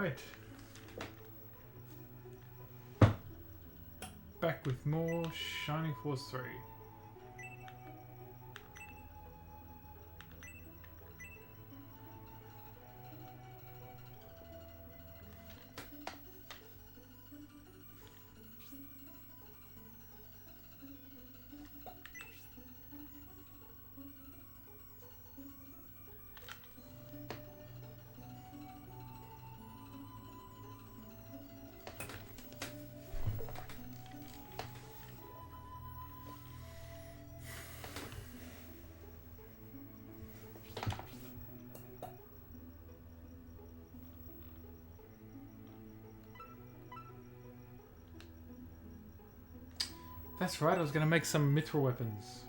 Alright. Back with more Shining Force 3. That's right, I was going to make some mithril weapons.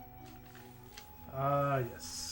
Ah, yes.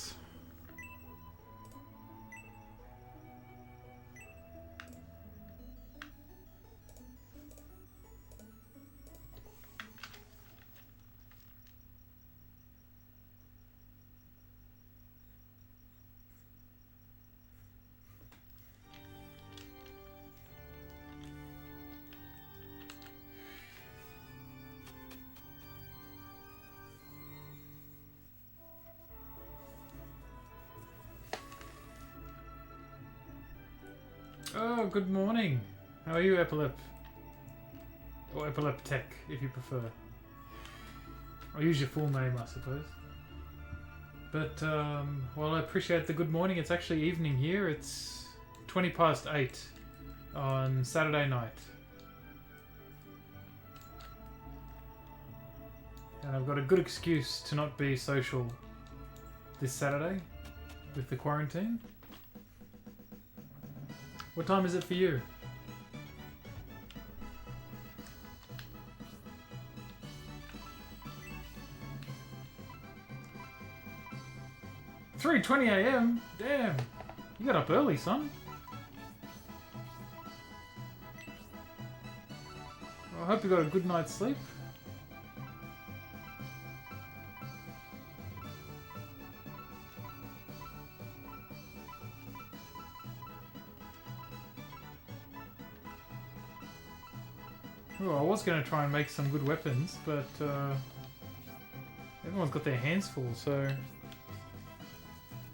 Oh, good morning. How are you, Epilep? Or Epileptech, if you prefer. I'll use your full name, I suppose. But, well, I appreciate the good morning. It's actually evening here. It's 20 past 8 on Saturday night. And I've got a good excuse to not be social this Saturday with the quarantine. What time is it for you? "3:20 a.m. Damn, you got up early, son. Well, I hope you got a good night's sleep. Oh, I was going to try and make some good weapons, but everyone's got their hands full, so...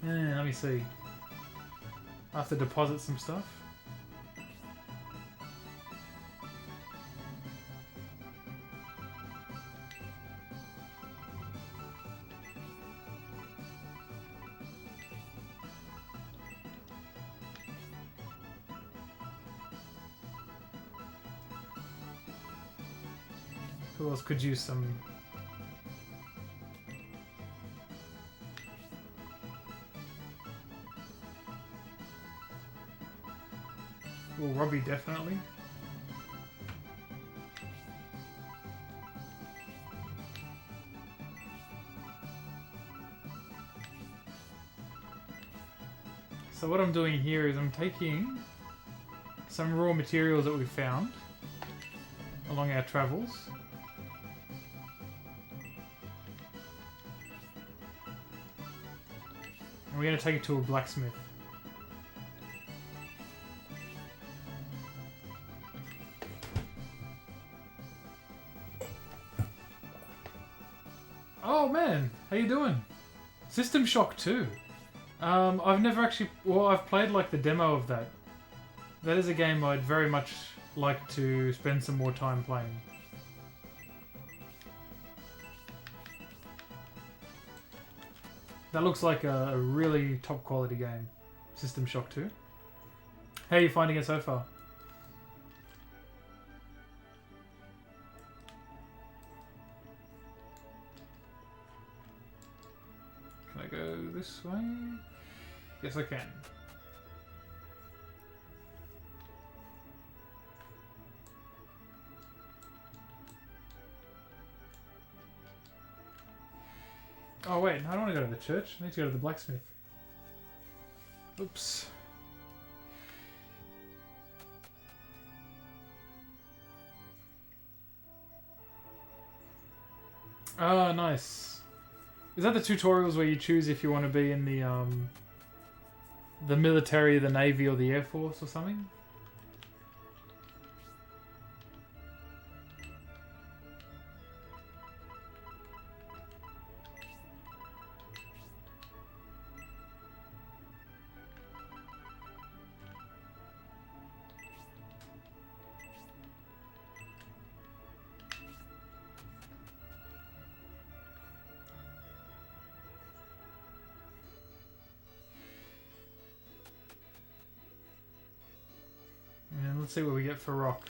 let me see. I have to deposit some stuff. Who else could use some... Well, Robbie, definitely. So what I'm doing here is I'm taking some raw materials that we found along our travels. And we're going to take it to a blacksmith. Oh man, how you doing? System Shock 2. I've never actually... Well, I've played like the demo of that. That is a game I'd very much like to spend some more time playing. That looks like a really top quality game. System Shock 2. How are you finding it so far? Can I go this way? Yes, I can. Oh wait, I don't want to go to the church. I need to go to the blacksmith. Oops. Oh, nice. Is that the tutorials where you choose if you want to be in the military, the navy, or the air force or something? let's see what we get for rock.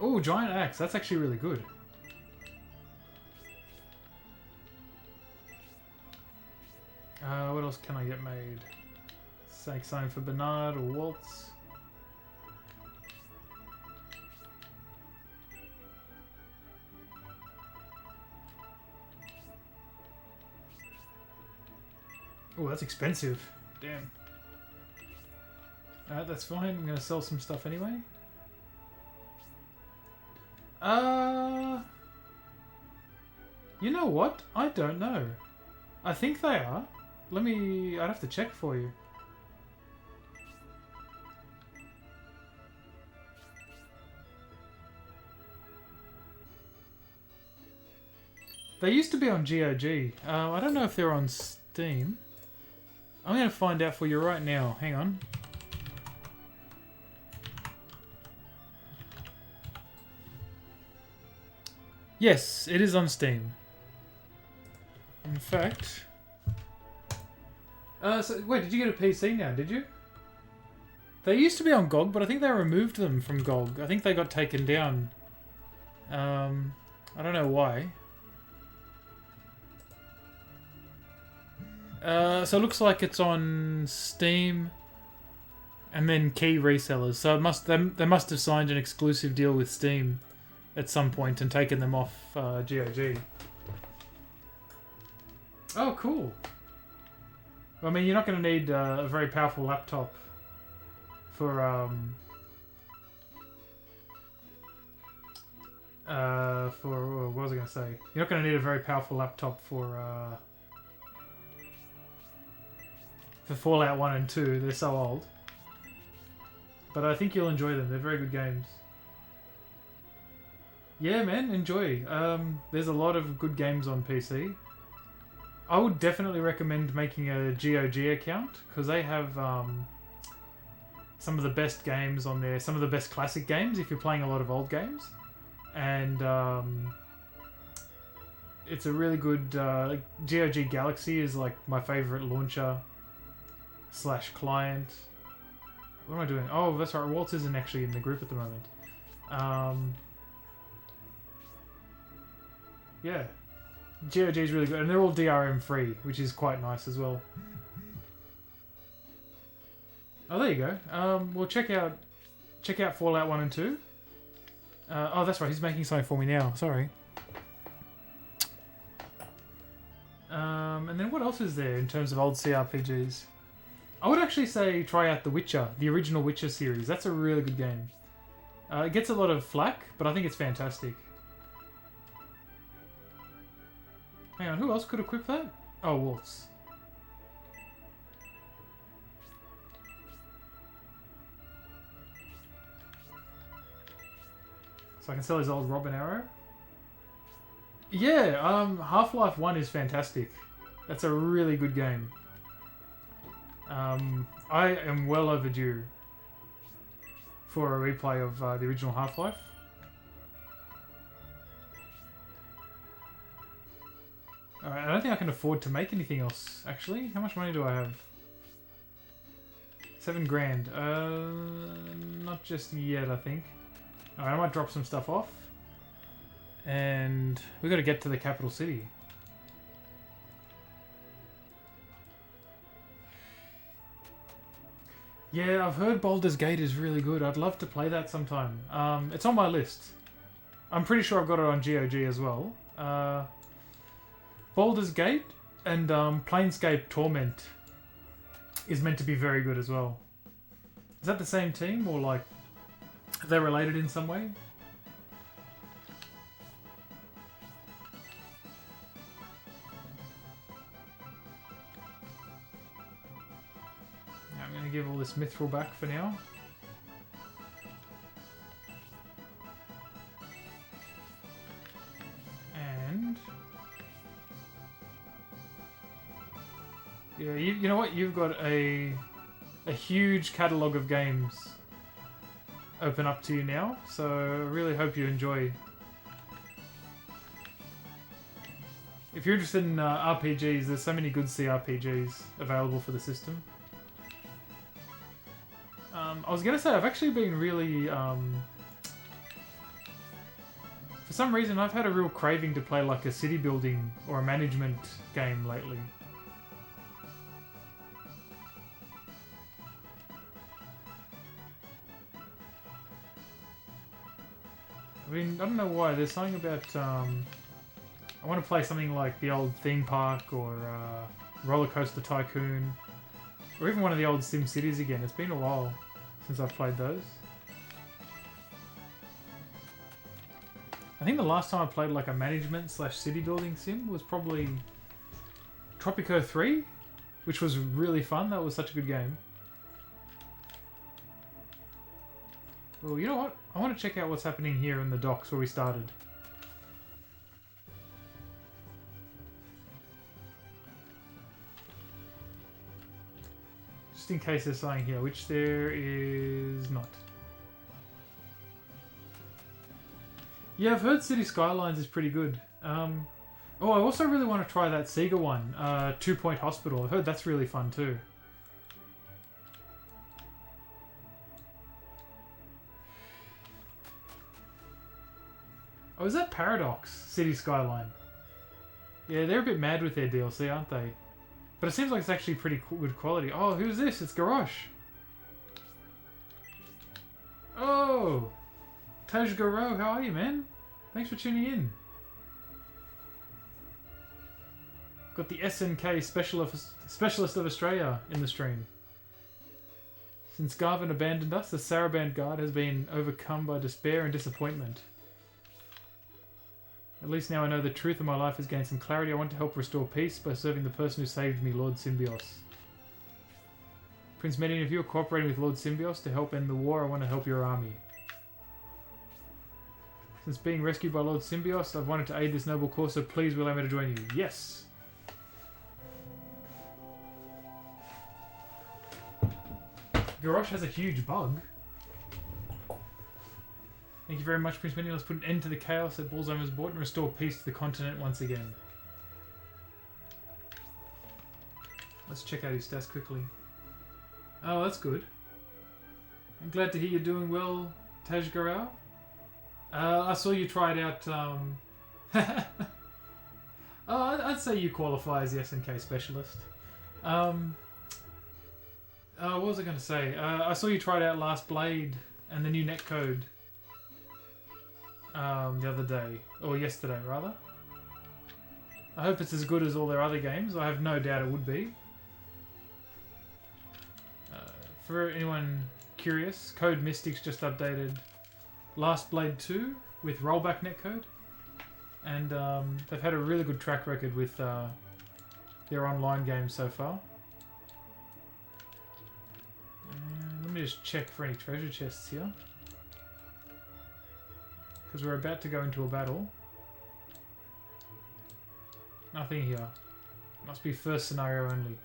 Oh, giant axe. That's actually really good. What else can I get made? Something for Bernard or Waltz. Oh, that's expensive. Damn. Alright, that's fine. I'm going to sell some stuff anyway. You know what? I don't know. I think they are. I'd have to check for you. They used to be on GOG. I don't know if they're on Steam. I'm going to find out for you right now. Hang on. Yes, it is on Steam. In fact... so, wait, did you get a PC now, did you? They used to be on GOG, but I think they removed them from GOG. I think they got taken down. I don't know why. So it looks like it's on Steam and then key resellers. So they must have signed an exclusive deal with Steam at some point and taken them off GOG. Oh, cool. I mean, you're not going to need a very powerful laptop for what was I going to say? You're not going to need a very powerful laptop for Fallout 1 and 2. They're so old. But I think you'll enjoy them. They're very good games. Yeah, man, enjoy. There's a lot of good games on PC. I would definitely recommend making a GOG account, because they have some of the best games on there, some of the best classic games if you're playing a lot of old games. And it's a really good... GOG Galaxy is like my favourite launcher / client. What am I doing? Oh, that's right, Waltz isn't actually in the group at the moment. Yeah. GOG is really good, and they're all DRM free, which is quite nice as well. Oh, there you go. Well, check out Fallout 1 and 2. Oh, that's right, he's making something for me now. Sorry. And then what else is there in terms of old CRPGs? I would actually say try out The Witcher, the original Witcher series. That's a really good game. It gets a lot of flack, but I think it's fantastic. Hang on, who else could equip that? Oh, Waltz. So I can sell his old Robin Arrow? Yeah, Half-Life 1 is fantastic. That's a really good game. I am well overdue for a replay of the original Half-Life. Alright, I don't think I can afford to make anything else, actually. How much money do I have? 7 grand. Not just yet, I think. Alright, I might drop some stuff off. And we've got to get to the capital city. Yeah, I've heard Baldur's Gate is really good. I'd love to play that sometime. It's on my list. I'm pretty sure I've got it on GOG as well. Baldur's Gate and Planescape Torment is meant to be very good as well. Is that the same team, or like are they related in some way? I'm going to give all this mithril back for now. And yeah, you know what? You've got a huge catalogue of games open up to you now, so I really hope you enjoy. If you're interested in RPGs, there's so many good CRPGs available for the system. I was gonna say I've actually been really for some reason I've had a real craving to play like a city building or a management game lately. I mean, I don't know why. There's something about I want to play something like the old theme park or Roller Coaster Tycoon, or even one of the old Sim Cities again. It's been a while since I've played those. I think the last time I played like a management / city building sim was probably Tropico 3, which was really fun. That was such a good game. Oh, you know what? I want to check out what's happening here in the docks where we started. Just in case there's something here, which there is not. Yeah, I've heard City Skylines is pretty good. Oh, I also really want to try that Sega one, 2 Point Hospital. I've heard that's really fun too. Oh, is that Paradox, City Skyline? Yeah, they're a bit mad with their DLC, aren't they? But it seems like it's actually pretty good quality. Oh, who's this? It's Garrosh. Oh! Taj Garou, how are you, man? Thanks for tuning in. Got the SNK Specialist of Australia in the stream. Since Garvin abandoned us, the Saraband Guard has been overcome by despair and disappointment. At least now I know the truth of my life has gained some clarity. I want to help restore peace by serving the person who saved me, Lord Symbios. Prince Median, if you are cooperating with Lord Symbios to help end the war, I want to help your army. Since being rescued by Lord Symbios, I've wanted to aid this noble cause, so please will allow me to join you. Yes! Garrosh has a huge bug. Thank you very much, Prince Median. Let's put an end to the chaos that Bullseye has brought and restore peace to the continent once again. Let's check out his stats quickly. Oh, that's good. I'm glad to hear you're doing well, Taj Garou. I saw you tried out... I'd say you qualify as the SNK Specialist. What was I going to say? I saw you tried out Last Blade and the new netcode the other day. Or yesterday, rather. I hope it's as good as all their other games. I have no doubt it would be. For anyone curious, Code Mystics just updated Last Blade 2 with rollback netcode. And they've had a really good track record with their online games so far. Let me just check for any treasure chests here. Because we're about to go into a battle. Nothing here. Must be first scenario only.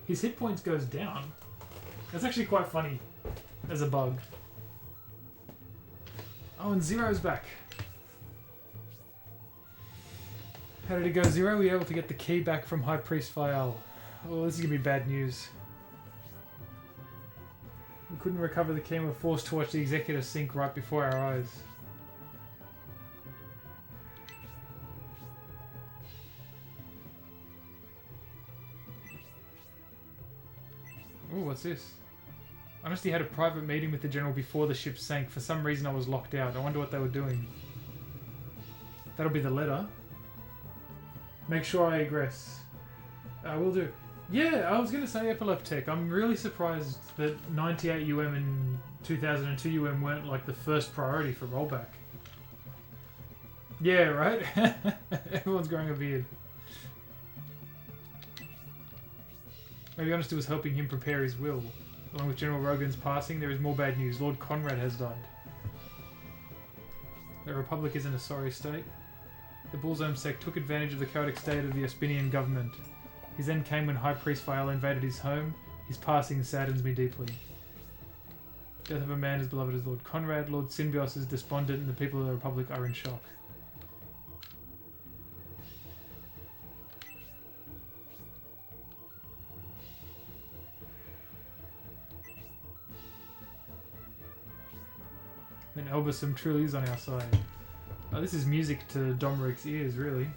His hit points goes down. That's actually quite funny as a bug. Oh, and Zero's back. How did it go, Zero? Were you able to get the key back from High Priest Fael? Oh, this is going to be bad news. We couldn't recover the key and were forced to watch the executor sink right before our eyes. Ooh, what's this? Honesty had a private meeting with the general before the ship sank. For some reason I was locked out. I wonder what they were doing. That'll be the letter. Make sure I egress. Will do. Yeah, I was going to say Epileptic. I'm really surprised that 98 UM and 2002 UM weren't like the first priority for rollback. Yeah, right? Everyone's growing a beard. Maybe Honesty was helping him prepare his will. Along with General Rogan's passing, there is more bad news. Lord Conrad has died. The Republic is in a sorry state. The Bullsome sect took advantage of the chaotic state of the Aspinian government. His end came when High Priest Fael invaded his home. His passing saddens me deeply. Death of a man as beloved as Lord Conrad. Lord Symbios is despondent and the people of the Republic are in shock. Then Elbasum truly is on our side. Oh, this is music to Domeric's ears, really.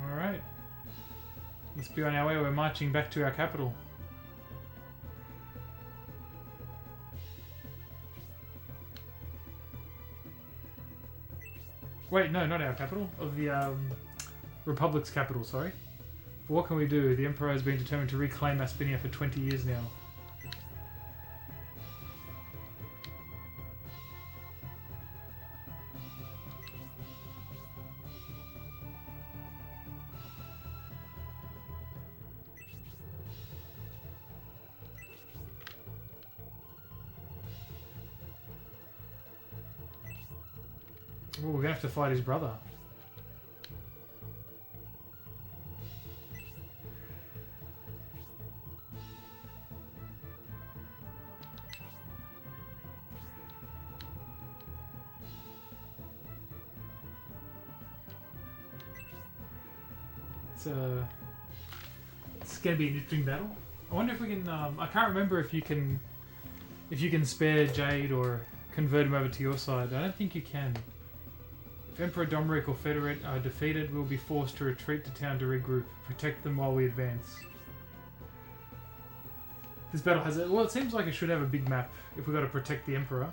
Alright. Let's be on our way. We're marching back to our capital. Wait, no, not our capital. Of the Republic's capital, sorry. But what can we do? The Emperor has been determined to reclaim Aspinia for 20 years now. Oh, we're gonna have to fight his brother. It's gonna be an interesting battle. I wonder if we can. I can't remember if you can spare Jade or convert him over to your side. I don't think you can. If Emperor Domeric or Federate are defeated, we'll be forced to retreat to town to regroup. Protect them while we advance. This battle has a... Well, it seems like it should have a big map if we've got to protect the Emperor.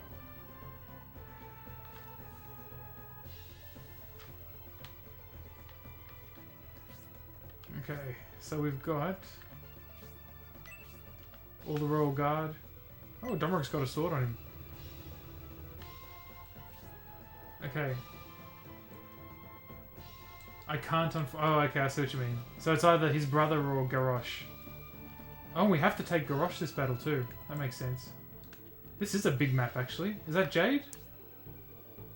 Okay, so we've got... all the Royal Guard. Oh, Domeric's got a sword on him. Okay. I can't oh, okay, I see what you mean. So it's either his brother or Garrosh. Oh, we have to take Garrosh this battle too. That makes sense. This is a big map, actually. Is that Jade?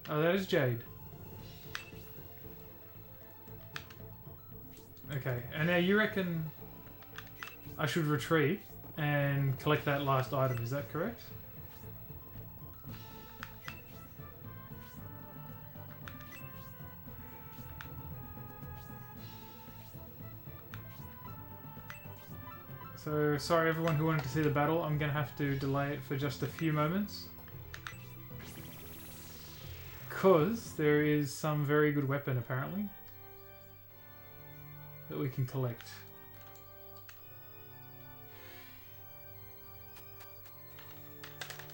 Oh, that is Jade. Okay, and now you reckon I should retreat and collect that last item, is that correct? So, sorry everyone who wanted to see the battle, I'm going to have to delay it for just a few moments. Because there is some very good weapon, apparently, that we can collect.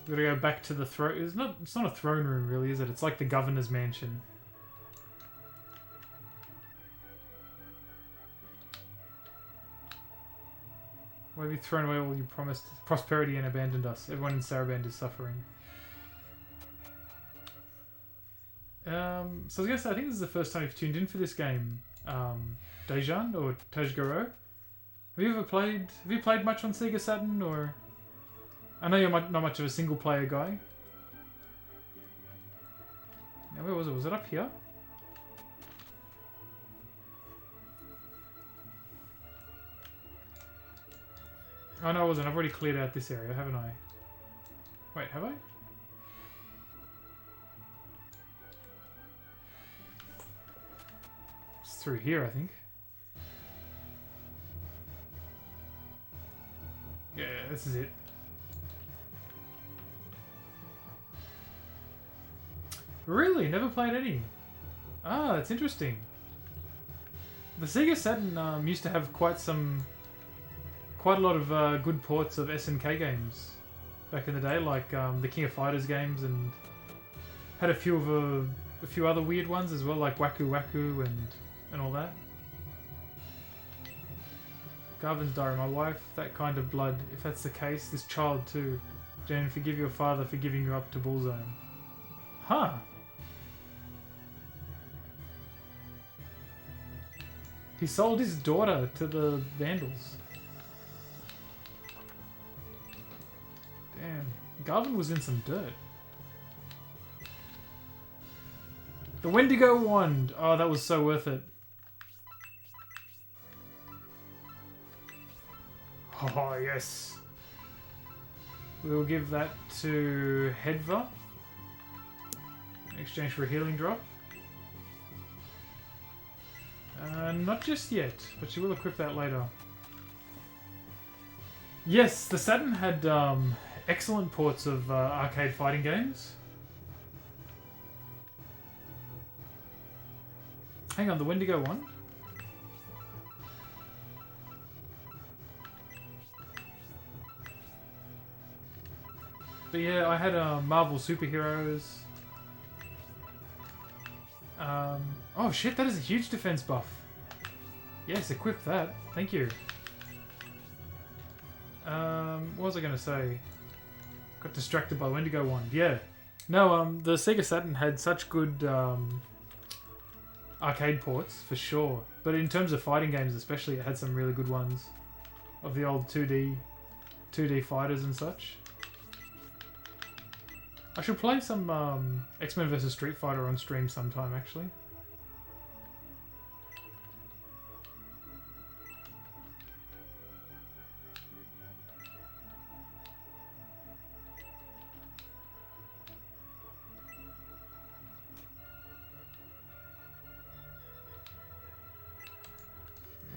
We've got to go back to the throne. It's not a throne room, really, is it? It's like the governor's mansion. Why have you thrown away all you promised prosperity and abandoned us? Everyone in Saraband is suffering. So I was gonna say, I think this is the first time you've tuned in for this game, Dejan or Tajgaro. Have you played much on Sega Saturn, or? I know you're not much of a single player guy. Now where was it? Was it up here? Oh no, it wasn't. I've already cleared out this area, haven't I? Wait, have I? It's through here, I think. Yeah, this is it. Really? Never played any? Ah, that's interesting. The Sega Saturn used to have quite a lot of good ports of SNK games back in the day, like the King of Fighters games, and had a few other weird ones as well, like Waku Waku and all that. Garvin's diary, my wife, that kind of blood. If that's the case, this child too. Jen, forgive your father for giving you up to Bullzone. Huh. He sold his daughter to the Vandals. Damn. Garvin was in some dirt. The Wendigo Wand. Oh, that was so worth it. Yes. We will give that to Hedva. In exchange for a healing drop. Not just yet, but she will equip that later. Yes, the Saturn had excellent ports of arcade fighting games. Hang on, the Wendigo one? But yeah, I had Marvel Superheroes. Oh shit, that is a huge defense buff. Yes, equip that. Thank you. What was I going to say? Got distracted by Wendigo one. Yeah. No, the Sega Saturn had such good arcade ports, for sure. But in terms of fighting games especially, it had some really good ones. Of the old 2D fighters and such. I should play some X-Men vs Street Fighter on stream sometime, actually.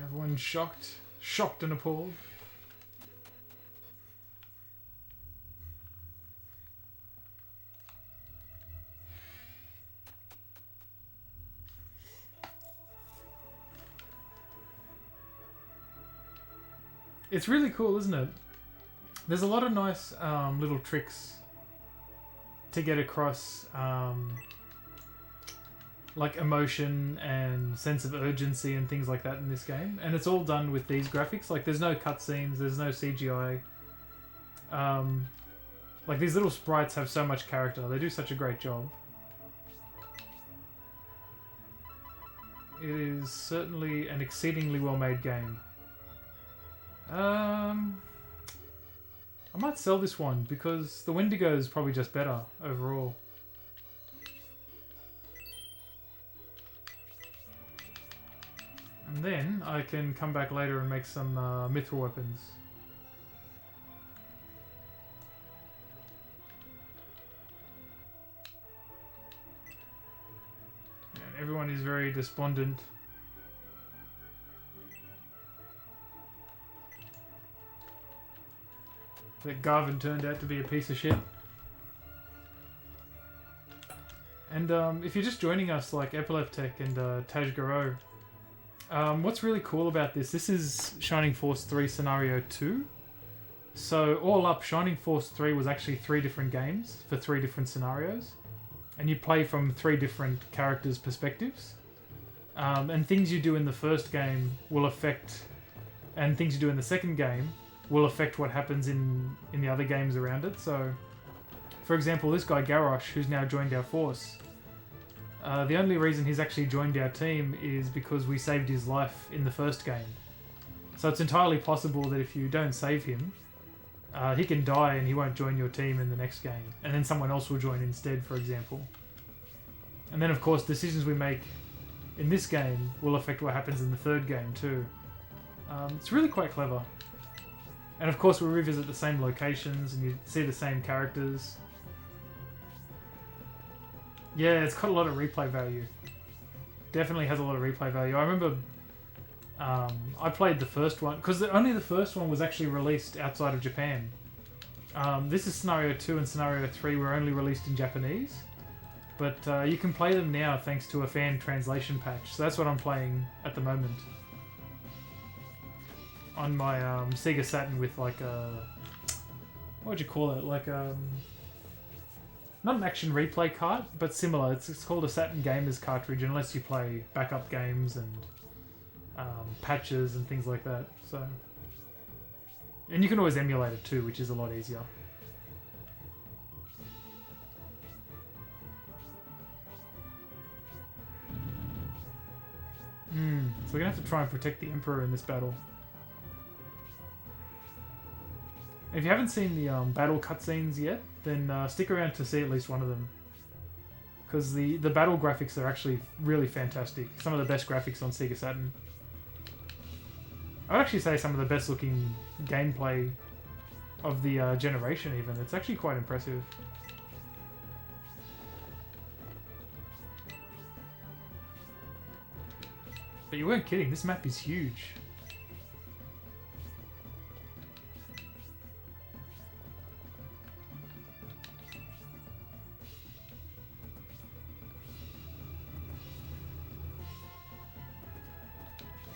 Everyone's shocked and appalled. It's really cool, isn't it? There's a lot of nice little tricks to get across like emotion and sense of urgency and things like that in this game. And it's all done with these graphics. Like there's no cutscenes, there's no CGI. Like these little sprites have so much character. They do such a great job. It is certainly an exceedingly well-made game. I might sell this one because the Wendigo is probably just better overall. And then I can come back later and make some mithril weapons. And everyone is very despondent. That Garvin turned out to be a piece of shit. And if you're just joining us like Epileptech and Taj Garo, what's really cool about this is Shining Force 3 Scenario 2. So all up, Shining Force 3 was actually 3 different games for 3 different scenarios. And you play from 3 different characters' perspectives. And things you do in the first game will affect... And things you do in the second game will affect what happens in the other games around it. So, for example, this guy Garrosh, who's now joined our force, the only reason he's actually joined our team is because we saved his life in the first game. So it's entirely possible that if you don't save him, he can die and he won't join your team in the next game. And then someone else will join instead, for example. And then, of course, decisions we make in this game will affect what happens in the third game too. It's really quite clever. And of course we revisit the same locations and you see the same characters. Yeah, it's got a lot of replay value. Definitely has a lot of replay value. I remember I played the first one, because only the first one was actually released outside of Japan. This is Scenario 2 and Scenario 3 were only released in Japanese. But you can play them now thanks to a fan translation patch. So that's what I'm playing at the moment. On my Sega Saturn with like a... What would you call it? Like not an action replay cart, but similar. It's called a Saturn Gamers cartridge unless you play backup games and patches and things like that. So, and you can always emulate it too, which is a lot easier. So we're gonna have to try and protect the Emperor in this battle. If you haven't seen the battle cutscenes yet, then stick around to see at least one of them. Because the battle graphics are actually really fantastic. Some of the best graphics on Sega Saturn. I would actually say some of the best looking gameplay of the generation even. It's actually quite impressive. But you weren't kidding, this map is huge.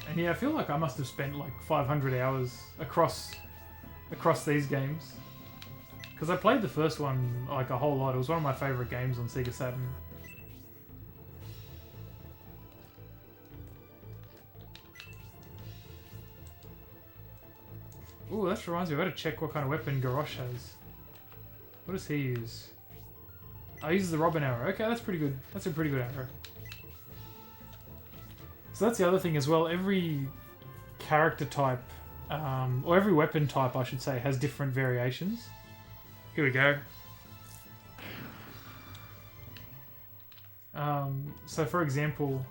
And yeah, I feel like I must have spent like 500 hours across these games. Because I played the first one like a whole lot. It was one of my favourite games on Sega Saturn. Ooh, that reminds me, I gotta check what kind of weapon Garrosh has. What does he use? Oh, he uses the Robin arrow. Okay, that's pretty good. That's a pretty good arrow. So that's the other thing as well. Every character type, or every weapon type, I should say, has different variations. Here we go. So for example,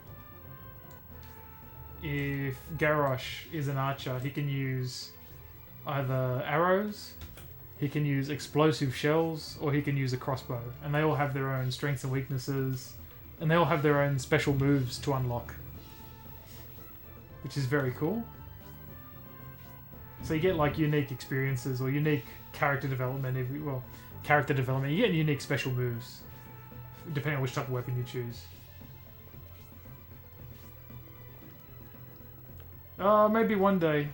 if Garrosh is an archer, he can use either arrows, he can use explosive shells, or he can use a crossbow. And they all have their own strengths and weaknesses, and they all have their own special moves to unlock, which is very cool. So you get like unique experiences or unique character development. Character development. You get unique special moves depending on which type of weapon you choose. Maybe one day.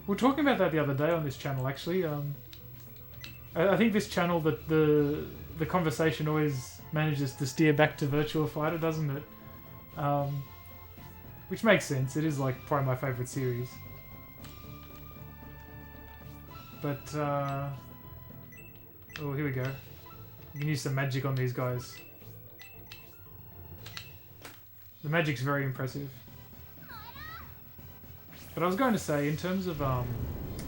We were talking about that the other day on this channel, actually. I think this channel, that the conversation always manages to steer back to Virtua Fighter, doesn't it? Which makes sense. It is like probably my favourite series. But oh, here we go. You can use some magic on these guys. The magic's very impressive. But I was going to say, in terms of,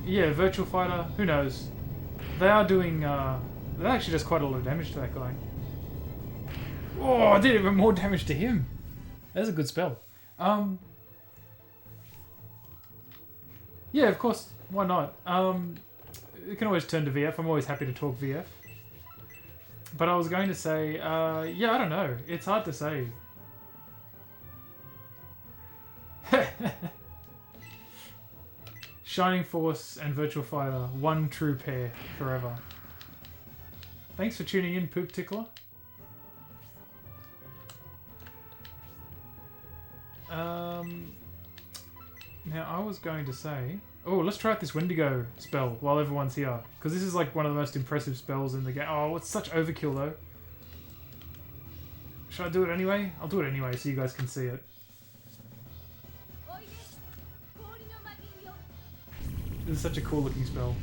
yeah, Virtua Fighter, who knows? They are doing, they actually does quite a lot of damage to that guy. Oh, I did even more damage to him. That's a good spell. Yeah, of course, why not? You can always turn to VF, I'm always happy to talk VF. But I was going to say, yeah, I don't know. It's hard to say. Shining Force and Virtua Fighter, one true pair forever. Thanks for tuning in, Poop Tickler. Now I was going to say, oh, let's try out this Wendigo spell while everyone's here, because this is like one of the most impressive spells in the game. Oh, it's such overkill though. Should I do it anyway? I'll do it anyway so you guys can see it. This is such a cool looking spell.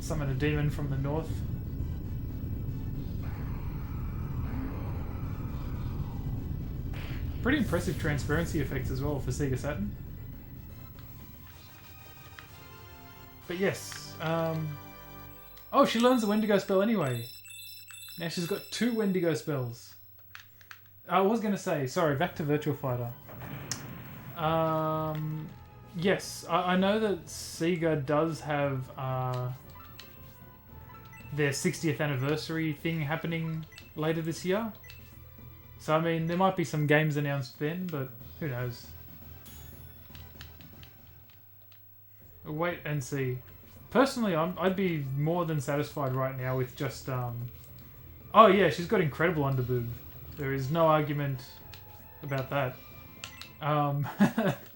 Summon a demon from the north. Pretty impressive transparency effects as well for Sega Saturn. But yes, oh, she learns the Wendigo spell anyway. Now she's got 2 Wendigo spells. I was going to say, sorry, back to Virtua Fighter. Yes, I know that Sega does have their 60th anniversary thing happening later this year. So, I mean, there might be some games announced then, but who knows. Wait and see. Personally, I'd be more than satisfied right now with just... Oh yeah, she's got incredible underboob. There is no argument about that.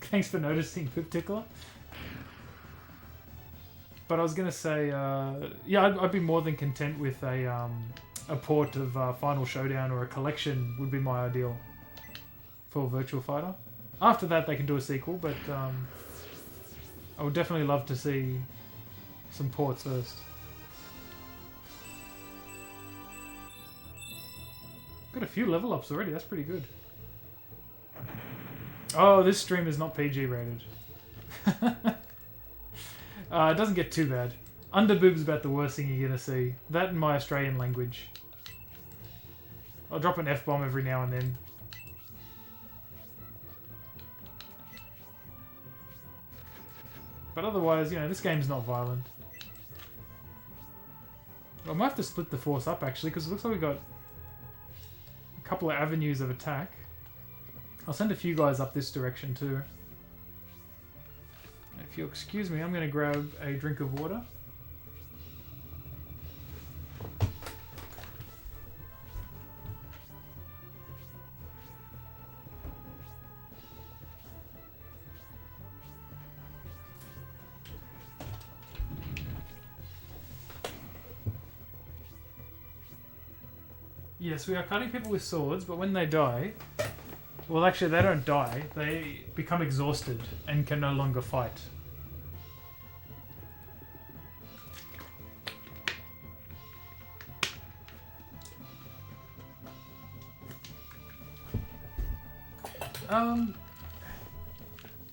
Thanks for noticing, Poop Tickler. But I was going to say, yeah, I'd be more than content with a port of Final Showdown, or a collection would be my ideal for Virtua Fighter. After that, they can do a sequel, but I would definitely love to see some ports first. Got a few level ups already, that's pretty good. Oh, this stream is not PG rated. It doesn't get too bad. Underboob's about the worst thing you're gonna see. That in my Australian language. I'll drop an F-bomb every now and then. But otherwise, you know, this game's not violent. I might have to split the force up, actually, because it looks like we've got a couple of avenues of attack. I'll send a few guys up this direction, too. If you'll excuse me, I'm going to grab a drink of water. Yes, we are cutting people with swords, but when they die... Well, actually, they don't die. They become exhausted and can no longer fight.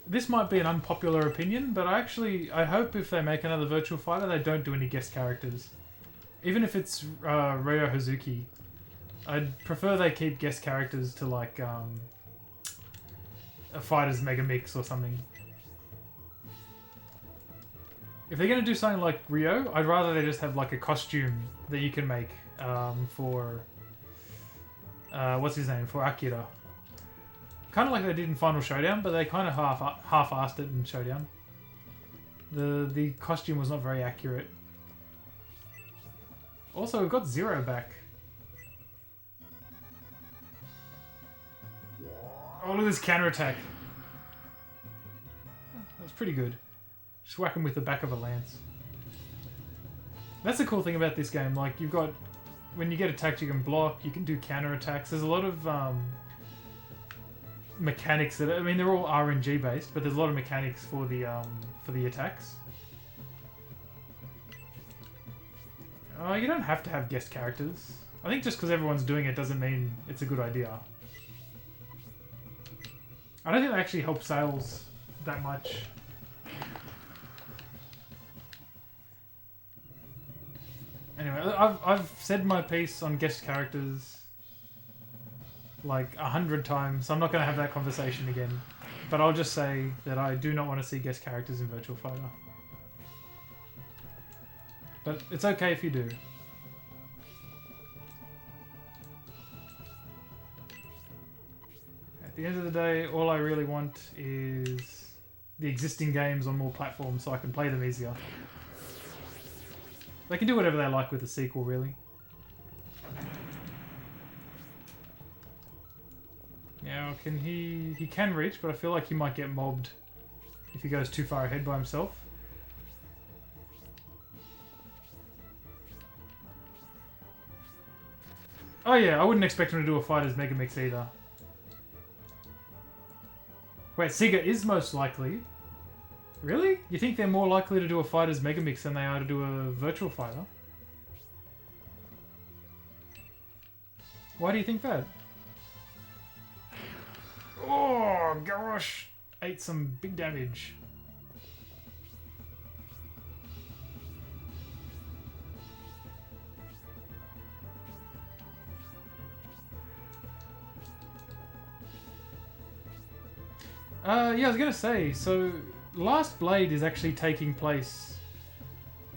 This might be an unpopular opinion, but I hope if they make another Virtual Fighter, they don't do any guest characters. Even if it's Ryo Hazuki. I'd prefer they keep guest characters to, like, a Fighter's Mega Mix or something. If they're going to do something like Ryo, I'd rather they just have, like, a costume that you can make for... what's his name? For Akira. Kind of like they did in Final Showdown, but they kind of half-assed it in Showdown. The costume was not very accurate. Also, we've got Zero back. Oh, look at this counterattack. That's pretty good. Just whack him with the back of a lance. That's the cool thing about this game. Like, you've got... When you get attacked, you can block, you can do counterattacks. There's a lot of mechanics that... I mean, they're all RNG based, but there's a lot of mechanics for the attacks. You don't have to have guest characters. I think just because everyone's doing it doesn't mean it's a good idea. I don't think that actually helps sales that much. Anyway, I've said my piece on guest characters like 100 times, so I'm not going to have that conversation again. But I'll just say that I do not want to see guest characters in Virtual Fighter. But it's okay if you do. At the end of the day, all I really want is the existing games on more platforms so I can play them easier. They can do whatever they like with the sequel, really. Now, can he can reach, but I feel like he might get mobbed if he goes too far ahead by himself. Oh yeah, I wouldn't expect him to do a Fighter's Mega Mix either. Wait, Sega is most likely. Really? You think they're more likely to do a Fighter's Mega Mix than they are to do a Virtual Fighter? Why do you think that? Oh, gosh! Ate some big damage. Yeah, I was gonna say, so Last Blade is actually taking place.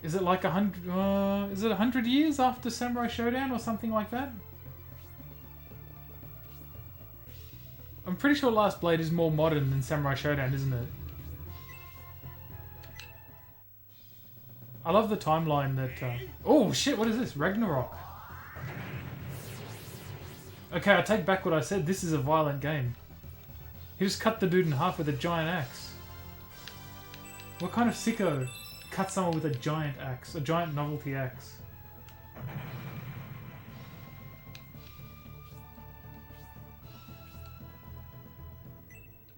Is it like 100? Is it 100 years after Samurai Showdown or something like that? I'm pretty sure Last Blade is more modern than Samurai Showdown, isn't it? I love the timeline that... Oh shit, what is this? Ragnarok. Okay, I take back what I said. This is a violent game. He just cut the dude in half with a giant axe. What kind of sicko cuts someone with a giant axe? A giant novelty axe?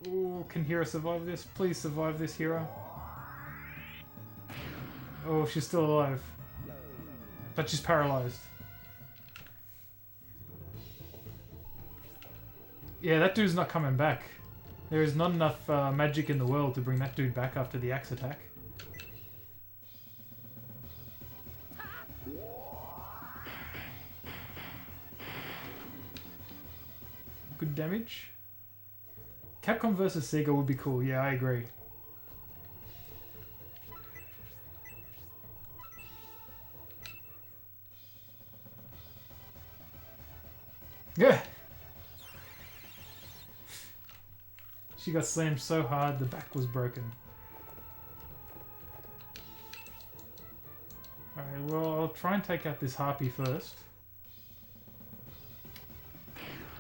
Oh, can Hira survive this? Please survive this, Hira. Oh, she's still alive. But she's paralyzed. Yeah, that dude's not coming back. There is not enough magic in the world to bring that dude back after the axe attack. Good damage. Capcom versus Sega would be cool, yeah, I agree. Yeah. She got slammed so hard the back was broken. Alright, well, I'll try and take out this harpy first.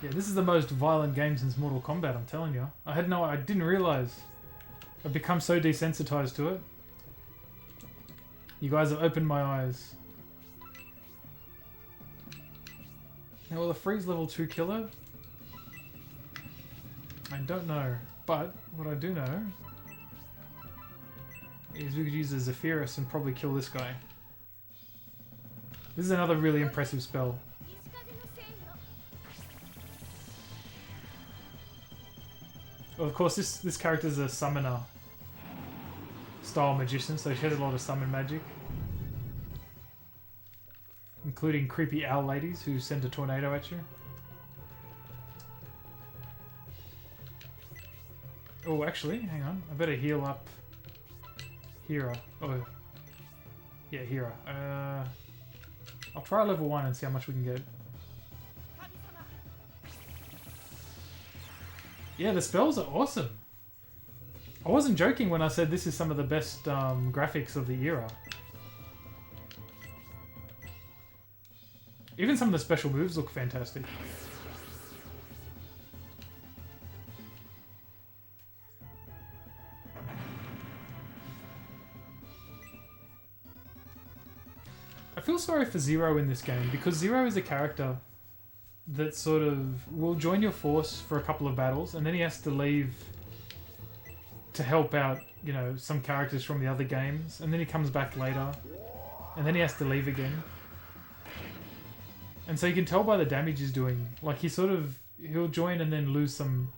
Yeah, this is the most violent game since Mortal Kombat, I'm telling you. I didn't realize. I've become so desensitized to it. You guys have opened my eyes. Now, will a freeze level 2 killer? I don't know. But, what I do know is we could use the Zephyrus and probably kill this guy. This is another really impressive spell. Well, of course, this character is a summoner style magician, so she has a lot of summon magic. Including creepy owl ladies who send a tornado at you. Oh, actually, hang on. I better heal up Hera. Oh, yeah, Hera. I'll try level 1 and see how much we can get. Yeah, the spells are awesome. I wasn't joking when I said this is some of the best graphics of the era. Even some of the special moves look fantastic. I feel sorry for Zero in this game, because Zero is a character that sort of will join your force for a couple of battles, and then he has to leave to help out, you know, some characters from the other games, and then he comes back later, and then he has to leave again. And so you can tell by the damage he's doing, like he'll join and then lose some,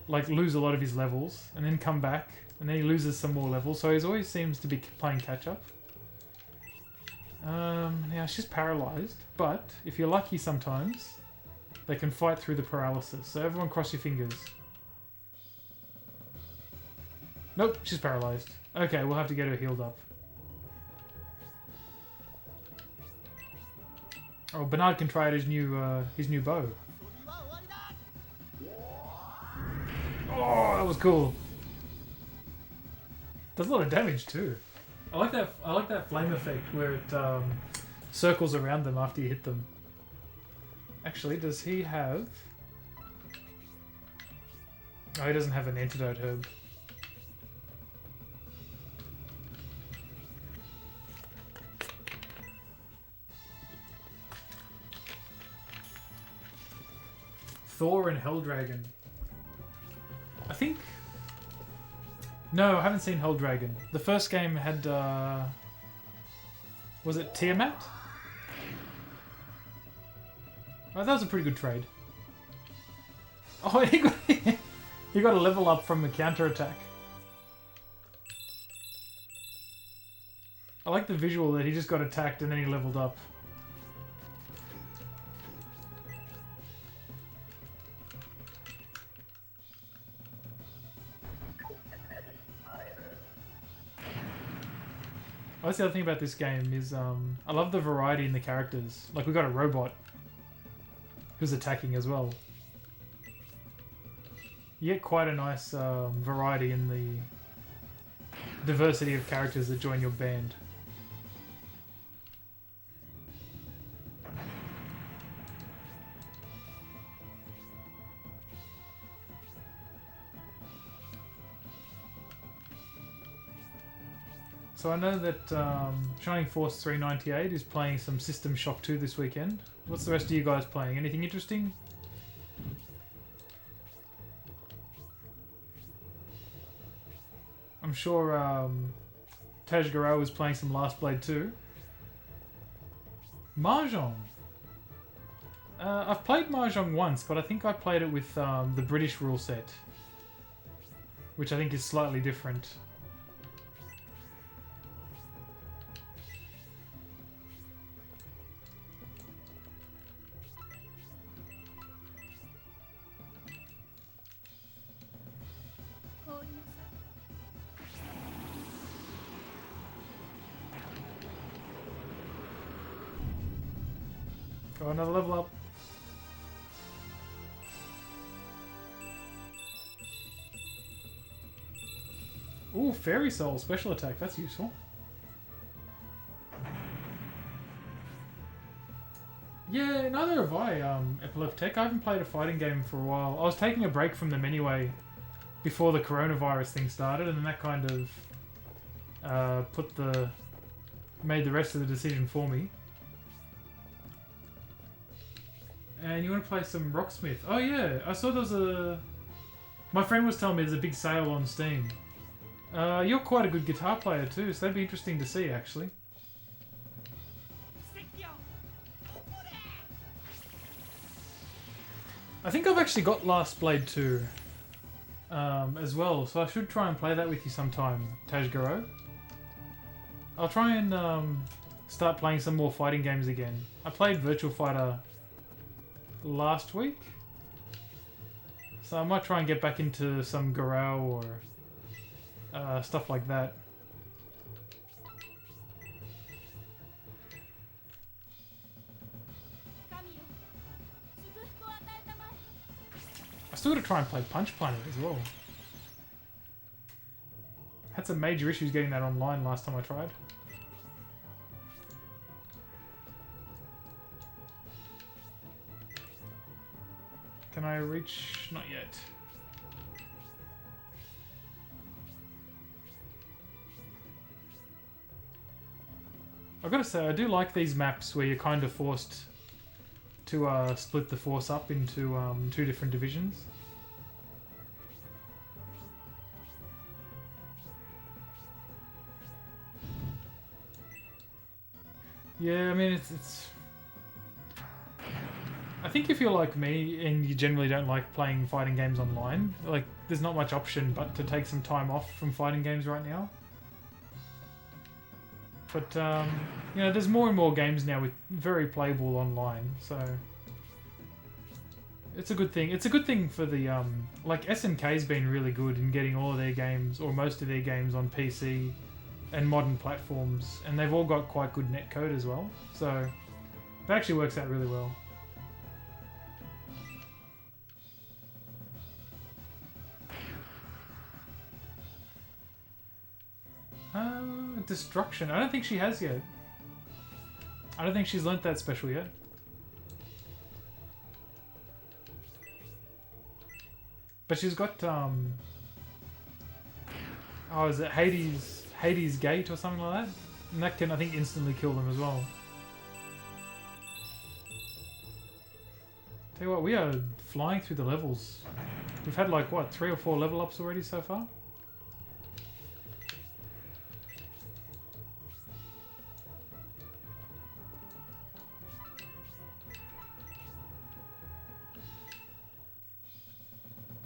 like lose a lot of his levels, and then come back, and then he loses some more levels, so he always seems to be playing catch up. Now she's paralyzed, but if you're lucky sometimes, they can fight through the paralysis, so everyone cross your fingers. Nope, she's paralyzed. Okay, we'll have to get her healed up. Oh, Bernard can try out his new bow. Oh, that was cool. Does a lot of damage too. I like that flame effect where it circles around them after you hit them. Actually, does he have? Oh, he doesn't have an antidote herb. Thor and Helldragon. I think... No, I haven't seen Helldragon. The first game had... Was it Tiamat? Oh, that was a pretty good trade. Oh, he got a level up from the counter-attack. I like the visual that he just got attacked and then he leveled up. That's the other thing about this game is I love the variety in the characters. Like we got a robot who's attacking as well. You get quite a nice variety in the diversity of characters that join your band. So I know that Shining Force 398 is playing some System Shock 2 this weekend. What's the rest of you guys playing? Anything interesting? I'm sure Taj Garou is playing some Last Blade 2. Mahjong. I've played Mahjong once, but I think I played it with the British rule set, which I think is slightly different. Go another level up. Ooh, Fairy Soul, special attack, that's useful. Yeah, neither have I, Epileptech. I haven't played a fighting game for a while. I was taking a break from them anyway, before the coronavirus thing started, and then that kind of made the rest of the decision for me. And you want to play some Rocksmith? Oh yeah, I saw there was a... My friend was telling me there's a big sale on Steam. You're quite a good guitar player too, so that'd be interesting to see actually. I think I've actually got Last Blade 2 as well, so I should try and play that with you sometime, Tajgaro. I'll try and start playing some more fighting games again. I played Virtual Fighter last week, so I might try and get back into some Garou or stuff like that. I still gotta try and play Punch Planet as well. Had some major issues getting that online last time I tried. Can I reach? Not yet. I've gotta say, I do like these maps where you're kind of forced to split the force up into two different divisions. Yeah, I mean, it's... I think if you're like me and you generally don't like playing fighting games online, like, there's not much option but to take some time off from fighting games right now. But, you know, there's more and more games now with very playable online, so... It's a good thing. It's a good thing for the, like, SNK's been really good in getting all of their games, or most of their games, on PC and modern platforms, and they've all got quite good netcode as well, so that actually works out really well. Destruction. I don't think she has yet. I don't think she's learnt that special yet. But she's got, oh, is it Hades Gate or something like that? And that can, I think, instantly kill them as well. Tell you what, we are flying through the levels. We've had like, what, 3 or 4 level ups already so far?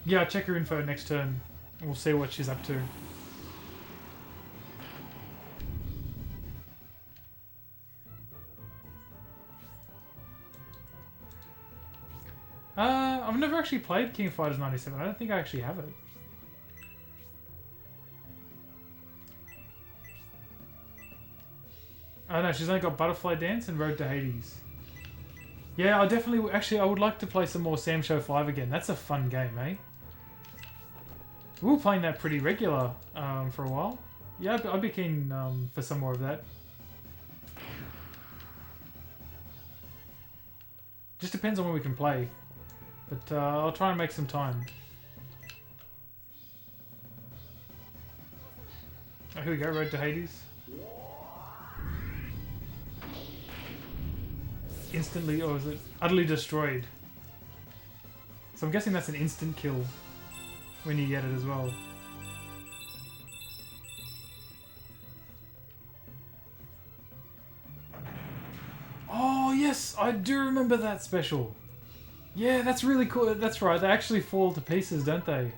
Yeah, check her info next turn. And we'll see what she's up to. I've never actually played King of Fighters 97. I don't think I actually have it. Oh no, she's only got Butterfly Dance and Road to Hades. Yeah, I definitely... Actually, I would like to play some more Sam Show 5 again. That's a fun game, eh? We were playing that pretty regular for a while. Yeah, I'd be keen for some more of that. Just depends on when we can play. But I'll try and make some time. Oh, here we go, Road to Hades. Instantly, or is it utterly destroyed? So I'm guessing that's an instant kill when you get it as well. Oh yes, I do remember that special. Yeah, that's really cool. That's right, they actually fall to pieces, don't they?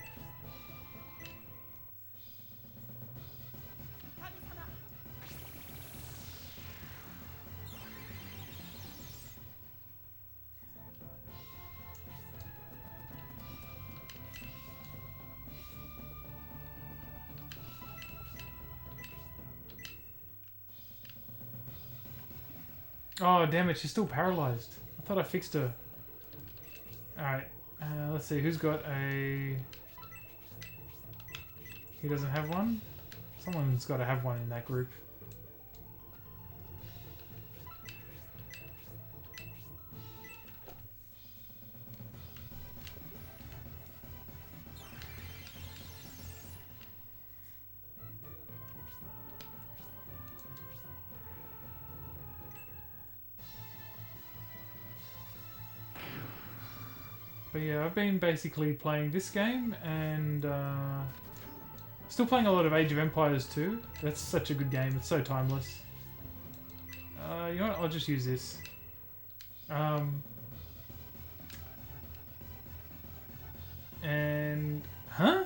Oh, damn it, she's still paralyzed. I thought I fixed her. Alright, let's see, who's got a... He doesn't have one? Someone's got to have one in that group. But yeah, I've been basically playing this game and still playing a lot of Age of Empires 2. That's such a good game. It's so timeless. You know what? I'll just use this. And... Huh?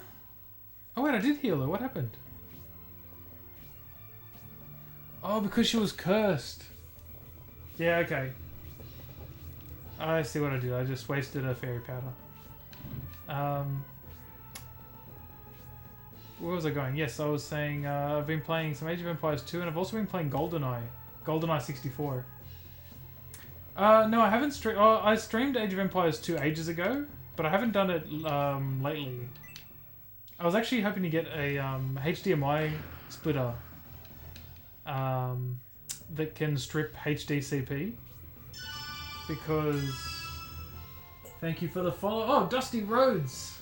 Oh wait, I did heal her. What happened? Oh, because she was cursed. Yeah, okay. I see what I did. I just wasted a fairy powder. Where was I going? Yes, I was saying I've been playing some Age of Empires 2 and I've also been playing GoldenEye. GoldenEye 64. No, I haven't streamed... Oh, I streamed Age of Empires 2 ages ago, but I haven't done it lately. I was actually hoping to get a HDMI splitter that can strip HDCP. Because... Thank you for the follow... Oh, Dusty Rhodes!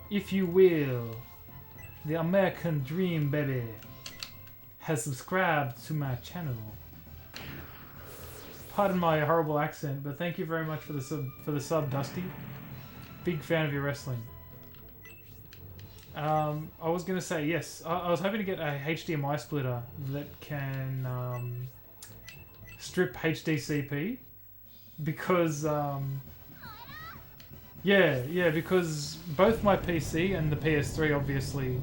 If you will. The American Dream, baby. Has subscribed to my channel. Pardon my horrible accent, but thank you very much for the sub, Dusty. Big fan of your wrestling. I was gonna say, yes, I was hoping to get a HDMI splitter that can strip HDCP. Because, because both my PC and the PS3 obviously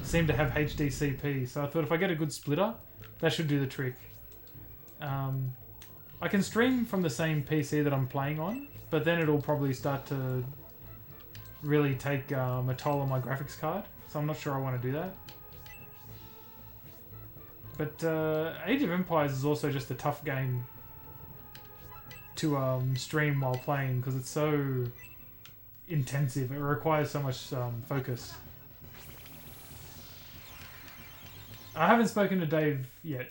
seem to have HDCP, so I thought if I get a good splitter, that should do the trick. I can stream from the same PC that I'm playing on, but then it'll probably start to really take a toll on my graphics card, so I'm not sure I want to do that. But Age of Empires is also just a tough game to stream while playing because it's so intensive. It requires so much focus. I haven't spoken to Dave yet.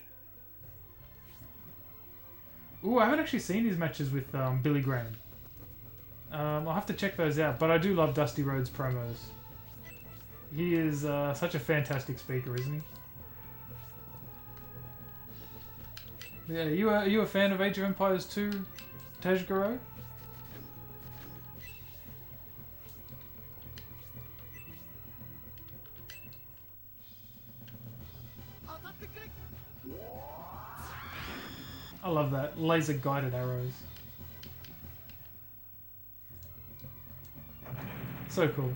Ooh, I haven't actually seen his matches with Billy Graham. I'll have to check those out, but I do love Dusty Rhodes promos. He is such a fantastic speaker, isn't he? Yeah, are you a fan of Age of Empires 2, Tajgaro? I love that. Laser guided arrows. So cool.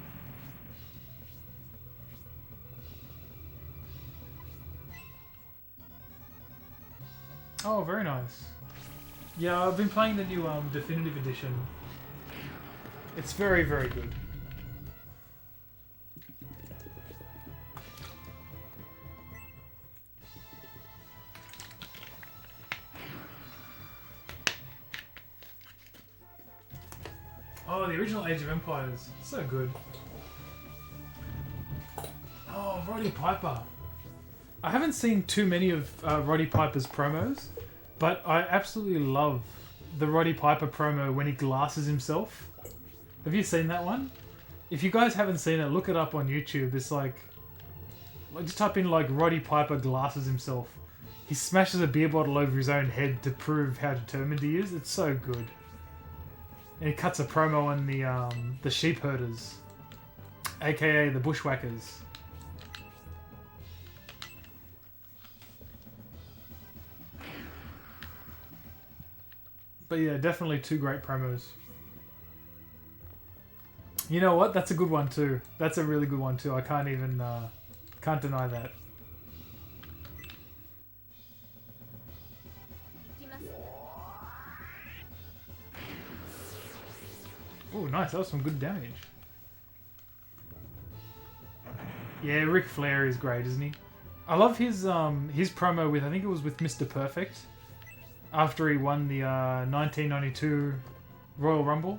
Oh, very nice. Yeah, I've been playing the new Definitive Edition. It's very, very good. Oh, the original Age of Empires. So good. Oh, Roddy Piper. I haven't seen too many of Roddy Piper's promos, but I absolutely love the Roddy Piper promo when he glasses himself. Have you seen that one? If you guys haven't seen it, look it up on YouTube. It's like just type in like Roddy Piper glasses himself. He smashes a beer bottle over his own head to prove how determined he is. It's so good. And he cuts a promo on the sheep herders, aka the bushwhackers. But yeah, definitely two great promos. You know what? That's a good one too. That's a really good one too. I can't even can't deny that. Oh, nice. That was some good damage. Yeah, Ric Flair is great, isn't he? I love his promo with, I think it was with Mr. Perfect, after he won the 1992 Royal Rumble.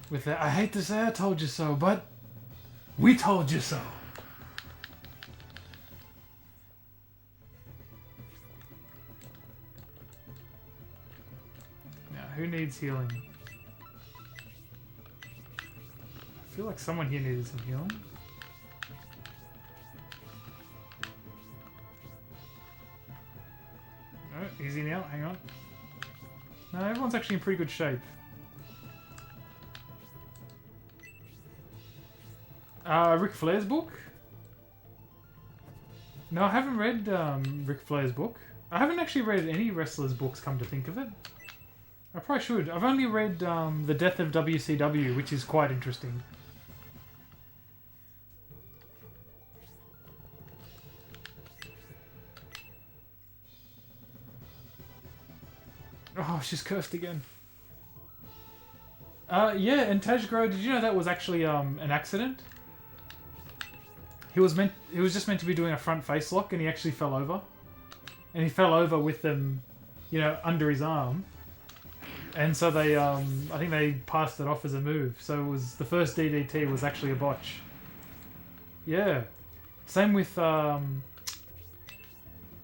With that, I hate to say I told you so, but we told you so. Who needs healing? I feel like someone here needed some healing. Oh, easy now. Hang on. No, everyone's actually in pretty good shape. Ric Flair's book? No, I haven't read Ric Flair's book. I haven't actually read any wrestlers' books, come to think of it. I probably should. I've only read The Death of WCW, which is quite interesting. Oh, she's cursed again. Yeah, and Tajgro, did you know that was actually an accident? He was just meant to be doing a front face lock, and he actually fell over. And he fell over with them, you know, under his arm. And so they, I think they passed it off as a move. So it was the first DDT was actually a botch. Yeah. Same with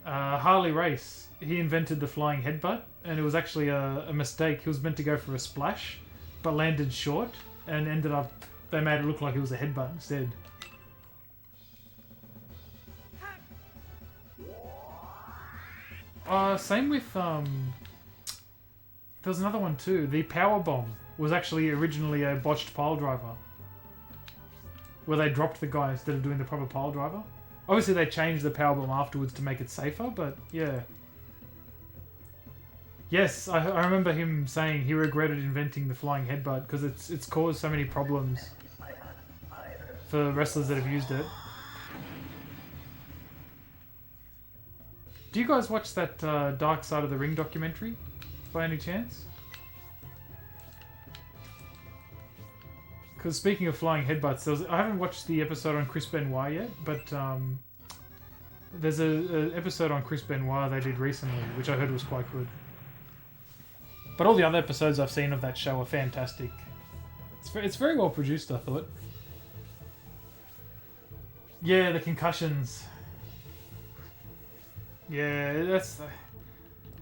Harley Race. He invented the flying headbutt, and it was actually a mistake. He was meant to go for a splash, but landed short, and ended up, they made it look like it was a headbutt instead. Same with, there was another one too. The power bomb was actually originally a botched pile driver, where they dropped the guy instead of doing the proper pile driver. Obviously they changed the power bomb afterwards to make it safer, but yeah. Yes, I remember him saying he regretted inventing the flying headbutt because it's caused so many problems for wrestlers that have used it. Do you guys watch that Dark Side of the Ring documentary, by any chance? Because speaking of flying headbutts, I haven't watched the episode on Chris Benoit yet, but there's an episode on Chris Benoit they did recently, which I heard was quite good. But all the other episodes I've seen of that show are fantastic. It's very well produced, I thought. Yeah, the concussions. Yeah, that's...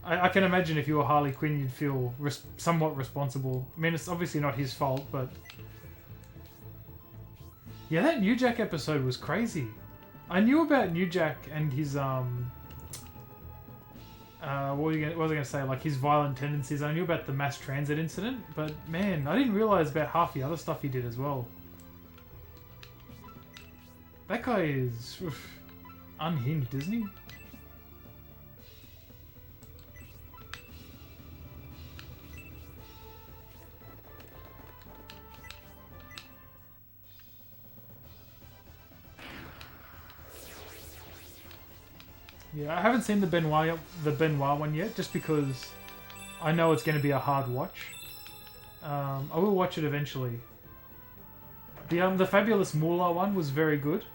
I can imagine if you were Harley Quinn, you'd feel somewhat responsible. I mean, it's obviously not his fault, but... Yeah, that New Jack episode was crazy. I knew about New Jack and his, what was I going to say? Like, his violent tendencies. I knew about the mass transit incident, but man, I didn't realise about half the other stuff he did as well. That guy is unhinged, isn't he? Yeah, I haven't seen the Benoit one yet, just because I know it's going to be a hard watch. I will watch it eventually. The Fabulous Moolah one was very good.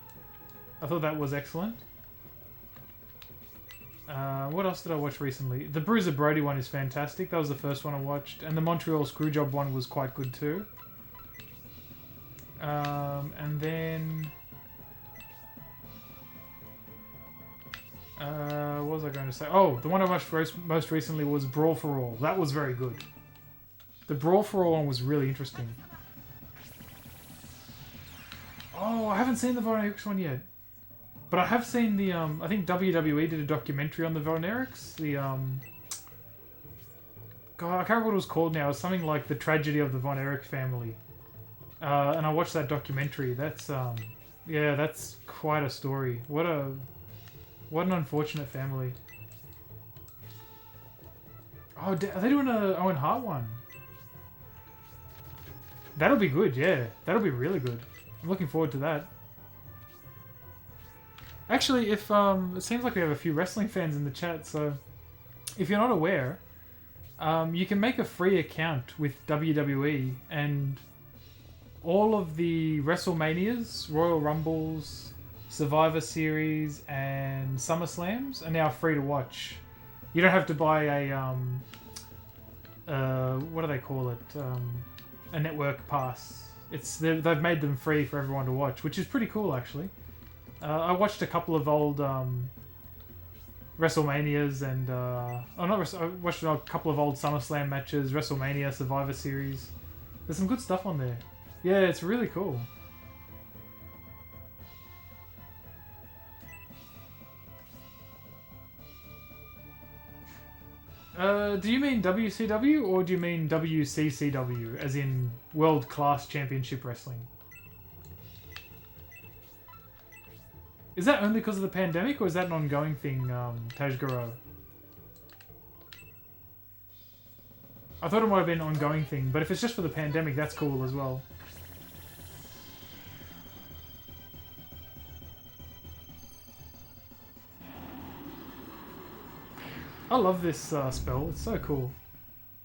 I thought that was excellent. What else did I watch recently? The Bruiser Brody one is fantastic. That was the first one I watched. And the Montreal Screwjob one was quite good too. And then... what was I going to say? Oh, the one I watched most recently was Brawl for All. That was very good. The Brawl for All one was really interesting. Oh, I haven't seen the Von Erichs one yet. But I have seen the, I think WWE did a documentary on the Von Erichs. The, God, I can't remember what it was called now. It was something like The Tragedy of the Von Erich Family. And I watched that documentary. That's, yeah, that's quite a story. What an unfortunate family. Oh, are they doing a Owen Hart one? That'll be good, yeah. That'll be really good. I'm looking forward to that. Actually, if it seems like we have a few wrestling fans in the chat, so if you're not aware, you can make a free account with WWE, and all of the WrestleManias, Royal Rumbles, Survivor Series, and SummerSlams are now free to watch. You don't have to buy a what do they call it? A network pass. They've made them free for everyone to watch, which is pretty cool actually. I watched a couple of old WrestleManias and I watched a couple of old SummerSlam matches, WrestleMania, Survivor Series. There's some good stuff on there. Yeah, it's really cool. Do you mean WCW or do you mean WCCW, as in World Class Championship Wrestling? Is that only because of the pandemic or is that an ongoing thing, Tajgaro? I thought it might have been an ongoing thing, but if it's just for the pandemic, that's cool as well. I love this spell, it's so cool.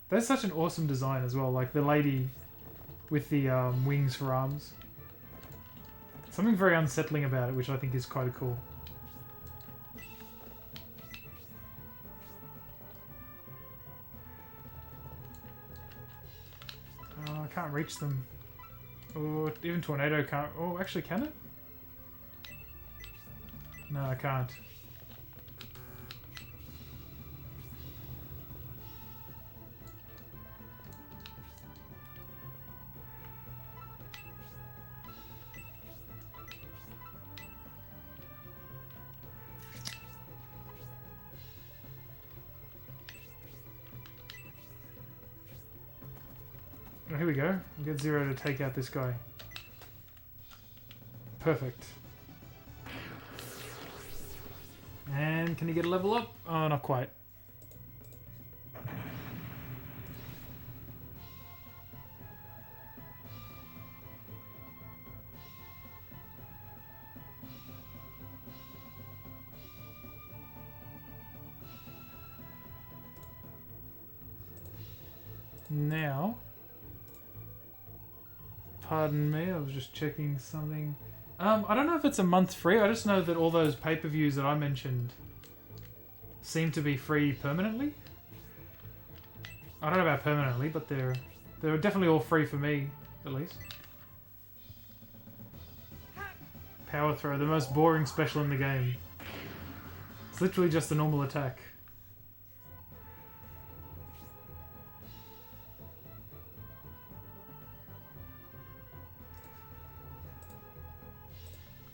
That's such an awesome design as well, like the lady with the wings for arms. Something very unsettling about it, which I think is quite cool. Oh, I can't reach them. Or even Tornado can't... Oh, actually, can it? No, I can't. Oh, here we go. We'll get Zero to take out this guy. Perfect. And can he get a level up? Oh, not quite. Now... Pardon me, I was just checking something. I don't know if it's a month free. I just know that all those pay-per-views that I mentioned seem to be free permanently. I don't know about permanently, but they're definitely all free for me, at least. Power throw, the most boring special in the game. It's literally just a normal attack.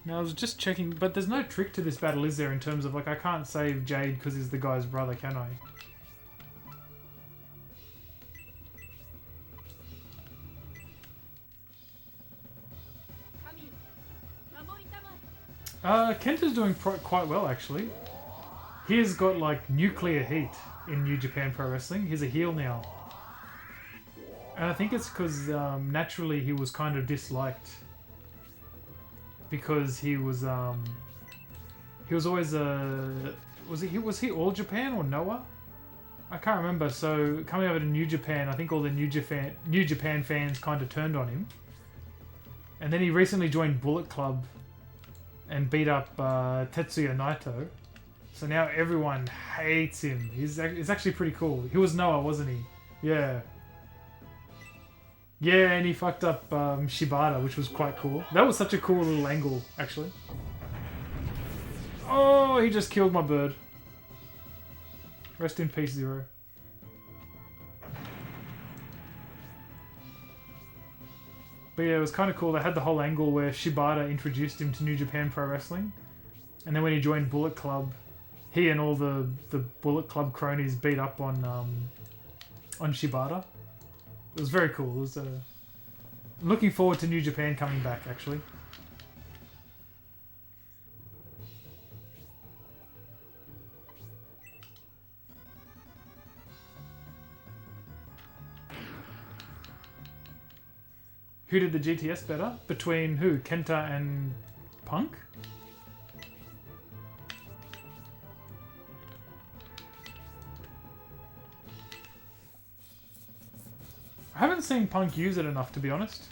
Now, I was just checking, but there's no trick to this battle, is there, in terms of, like, I can't save Jade because he's the guy's brother, can I? Kenta's doing quite well, actually. He has got, like, nuclear heat in New Japan Pro Wrestling. He's a heel now. And I think it's because, naturally, he was kind of disliked. Because he was always was he All Japan or Noah? I can't remember. So coming over to New Japan, I think all the New Japan fans kind of turned on him. And then he recently joined Bullet Club and beat up Tetsuya Naito. So now everyone hates him. It's actually pretty cool. He was Noah, wasn't he? Yeah. Yeah, and he fucked up Shibata, which was quite cool. That was such a cool little angle, actually. Oh, he just killed my bird. Rest in peace, Zero. But yeah, it was kind of cool. They had the whole angle where Shibata introduced him to New Japan Pro Wrestling. And then when he joined Bullet Club, he and all the Bullet Club cronies beat up on Shibata. It was very cool. It was, looking forward to New Japan coming back, actually. Who did the GTS better? Between who? Kenta and Punk? I haven't seen Punk use it enough, to be honest.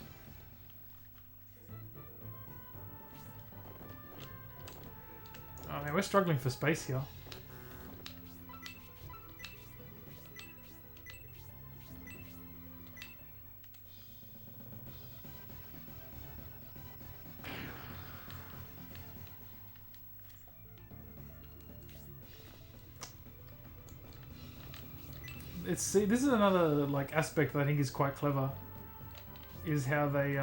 Oh man, we're struggling for space here. it's see, this is another like aspect that I think is quite clever. Is how they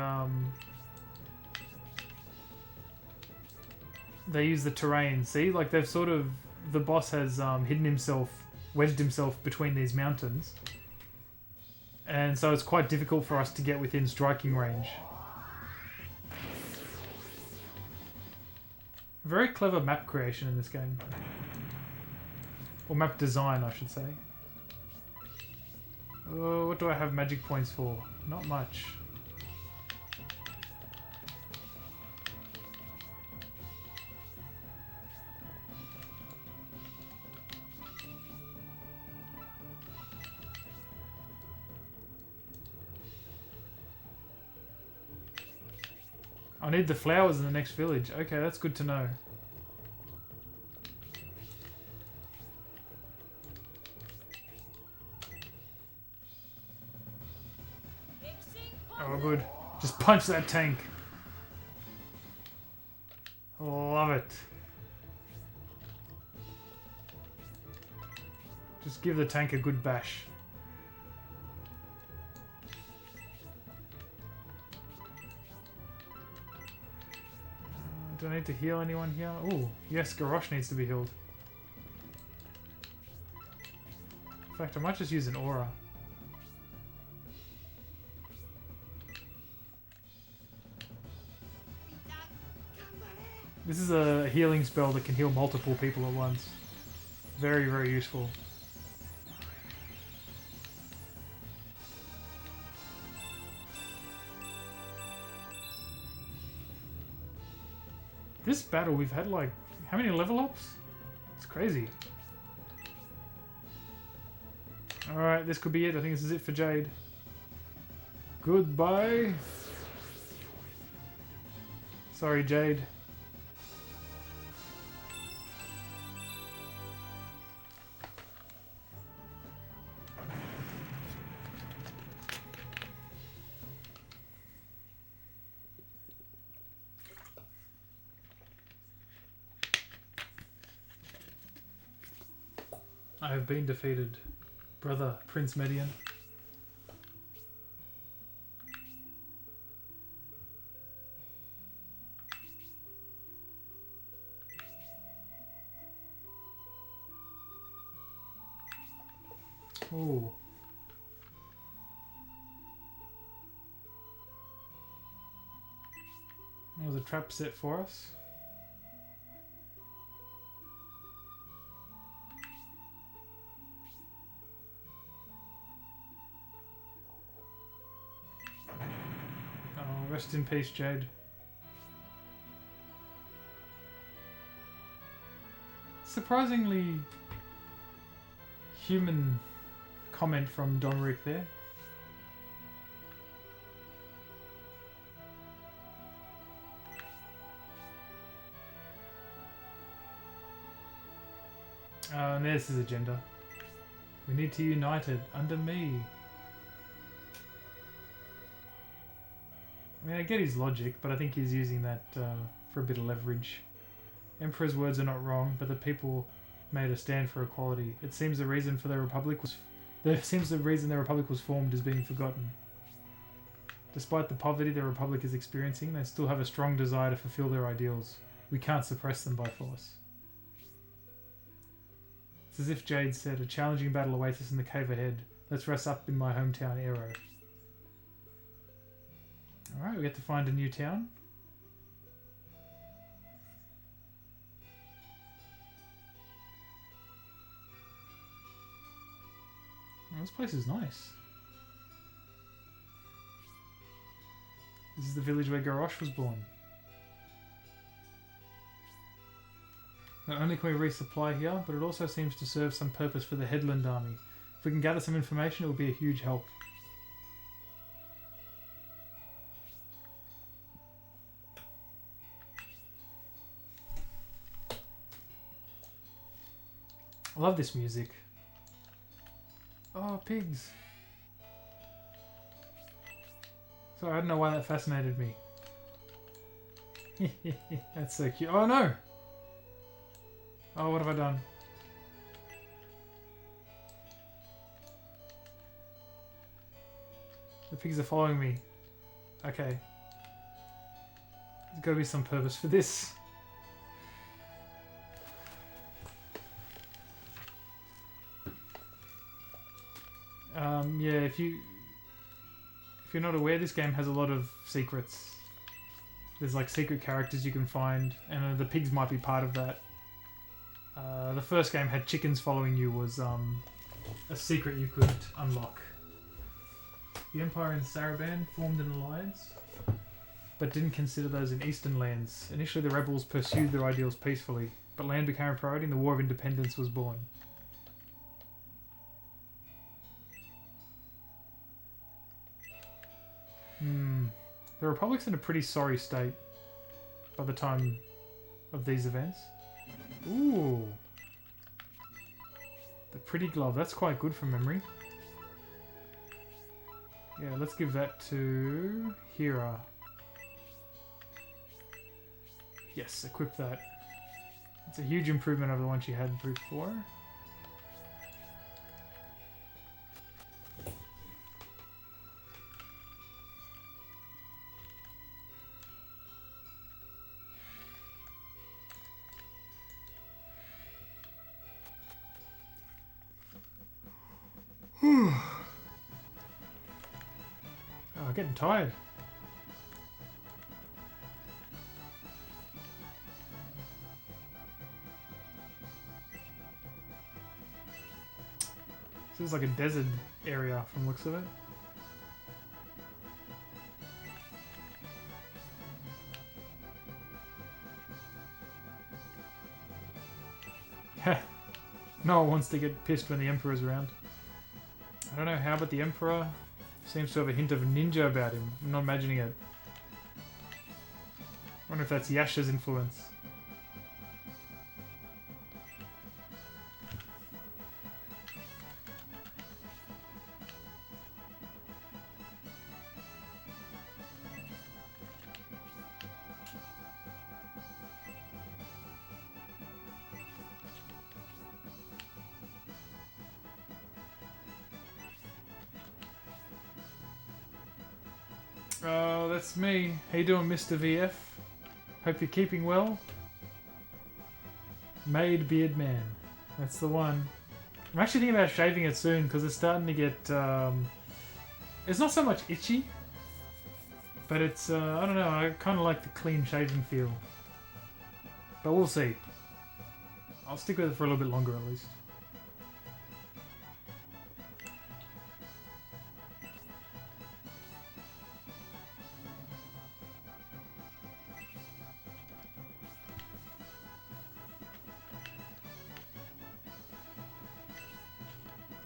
use the terrain. See, like they've sort of the boss has hidden himself, wedged himself between these mountains, and so it's quite difficult for us to get within striking range. Very clever map creation in this game. Or map design, I should say. Oh, what do I have magic points for? Not much. I need the flowers in the next village. Okay, that's good to know. Oh, good. Just punch that tank. Love it. Just give the tank a good bash. Do I need to heal anyone here? Oh, yes, Garrosh needs to be healed. In fact, I might just use an aura. This is a healing spell that can heal multiple people at once. Very, very useful. This battle, we've had like, how many level ups? It's crazy. Alright, this could be it. I think this is it for Jade. Goodbye. Sorry, Jade. I have been defeated, brother Prince Median. Ooh. There was a trap set for us. Rest in peace, Jade. Surprisingly human comment from Domric there. And there's his agenda. We need to unite it under me. I mean, I get his logic, but I think he's using that for a bit of leverage. Emperor's words are not wrong, but the people made a stand for equality. It seems the reason for their republic was formed is being forgotten. Despite the poverty the republic is experiencing, they still have a strong desire to fulfill their ideals. We can't suppress them by force. It's as if Jade said, a challenging battle awaits us in the cave ahead. Let's rest up in my hometown, Aero. Alright, we get to find a new town. Oh, this place is nice. This is the village where Garrosh was born. Not only can we resupply here, but it also seems to serve some purpose for the Headland army. If we can gather some information, it will be a huge help. I love this music. Oh, pigs. Sorry, I don't know why that fascinated me. That's so cute. Oh no! Oh, what have I done? The pigs are following me. Okay. There's got to be some purpose for this. Yeah, if you're not aware, this game has a lot of secrets. There's like secret characters you can find, and the pigs might be part of that. The first game had chickens following you was a secret you could unlock. The Empire and Saraban formed an alliance, but didn't consider those in eastern lands. Initially the rebels pursued their ideals peacefully, but land became a priority and the War of Independence was born. The Republic's in a pretty sorry state by the time of these events. Ooh. The pretty glove, that's quite good from memory. Yeah, let's give that to Hera. Yes, equip that. It's a huge improvement over the one she had before. Oh, getting tired. This is like a desert area from the looks of it. No one wants to get pissed when the Emperor's around. I don't know how, but the Emperor seems to have a hint of ninja about him. I'm not imagining it. I wonder if that's Yasha's influence. Oh, that's me. How you doing, Mr. VF? Hope you're keeping well. Made Beard Man. That's the one. I'm actually thinking about shaving it soon because it's starting to get... it's not so much itchy, but it's... I don't know, I kind of like the clean shaven feel. But we'll see. I'll stick with it for a little bit longer at least.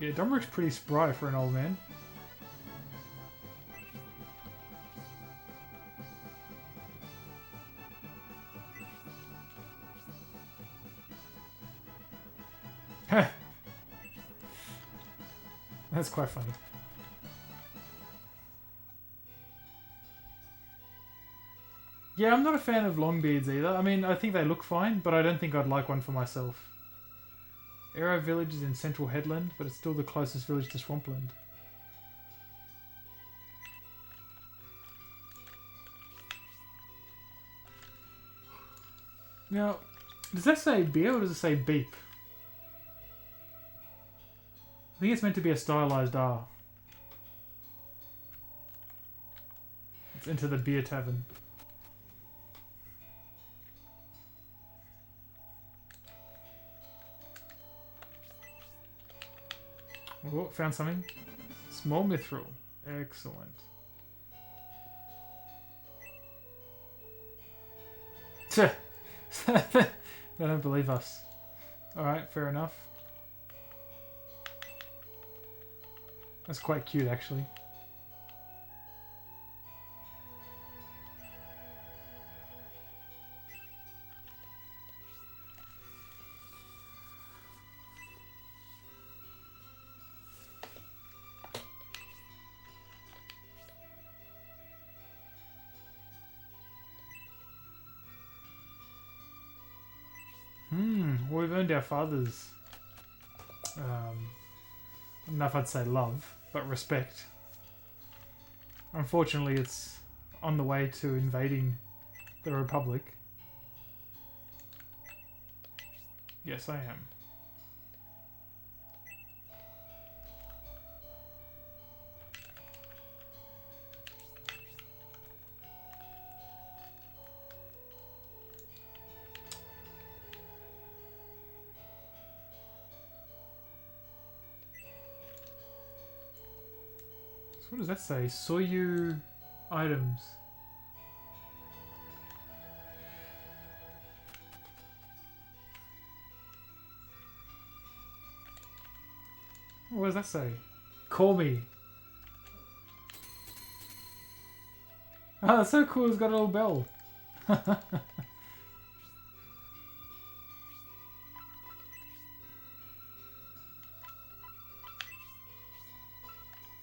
Yeah, Domrick's pretty spry for an old man. That's quite funny. Yeah, I'm not a fan of long beards either. I mean, I think they look fine, but I don't think I'd like one for myself. Arrow Village is in Central Headland, but it's still the closest village to Swampland. Now, does that say beer or does it say beep? I think it's meant to be a stylized R. It's into the beer tavern. Oh, found something. Small mithril. Excellent. They don't believe us. Alright, fair enough. That's quite cute, actually. We've earned our father's, I don't know if I'd say love, but respect. Unfortunately, it's on the way to invading the Republic. Yes, I am. So what does that say? Soyu items. What does that say? Call me. Oh, that's so cool. It's got a little bell.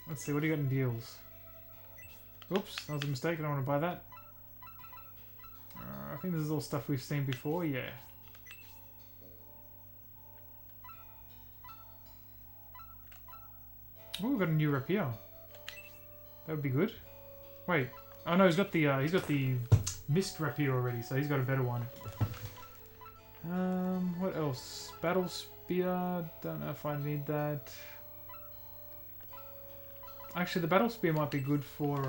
Let's see, what do you got in deals? Oops, that was a mistake. I don't want to buy that. I think this is all stuff we've seen before. Yeah. Oh, we've got a new rapier. That would be good. Wait. Oh no, he's got the mist rapier already, so he's got a better one. What else? Battle spear. Don't know if I need that. Actually, the battle spear might be good for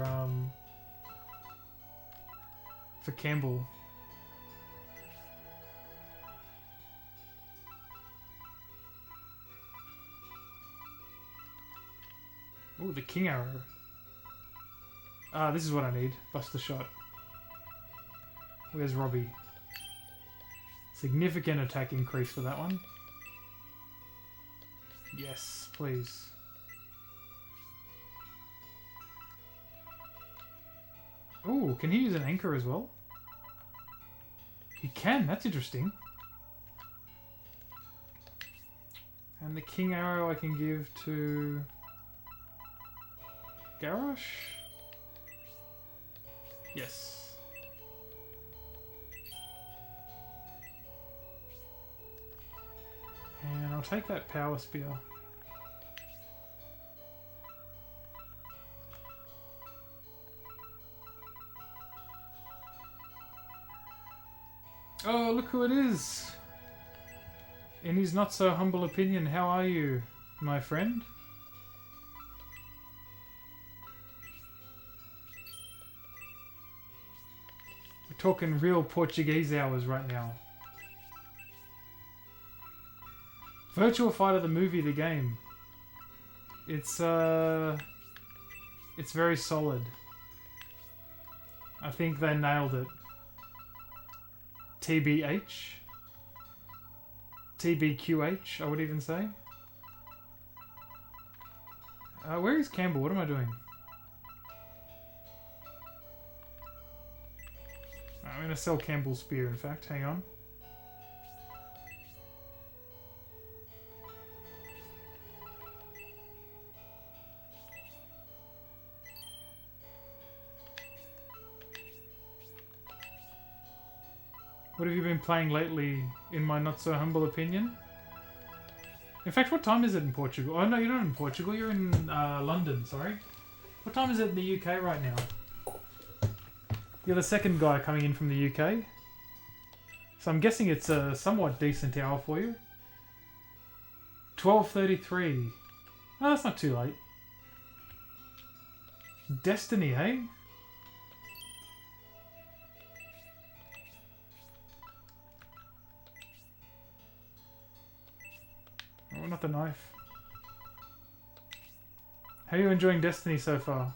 Campbell. Oh, the king arrow. Ah, this is what I need. Bust the shot. Where's Robbie? Significant attack increase for that one. Yes, please. Oh, can he use an anchor as well? He can, that's interesting. And the king arrow I can give to Garrosh? Yes. And I'll take that power spear. Oh, look who it is! In his not so humble opinion, how are you, my friend? We're talking real Portuguese hours right now. Virtual Fighter the movie, the game. It's very solid. I think they nailed it. TBH? TBQH, I would even say. Where is Campbell? What am I doing? I'm going to sell Campbell's spear, in fact. Hang on. What have you been playing lately, in my not-so-humble opinion? In fact, what time is it in Portugal? Oh, no, you're not in Portugal. You're in London, sorry. What time is it in the UK right now? You're the second guy coming in from the UK. So I'm guessing it's a somewhat decent hour for you. 12:33. Oh, that's not too late. Destiny, eh? Oh, not the knife. How are you enjoying Destiny so far?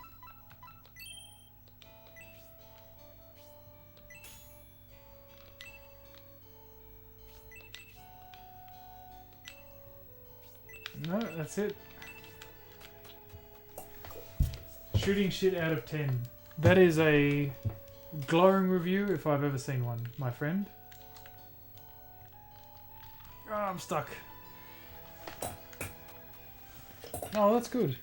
No, that's it. Shooting shit out of 10. That is a glowing review if I've ever seen one, my friend. Oh, I'm stuck. Oh, that's good.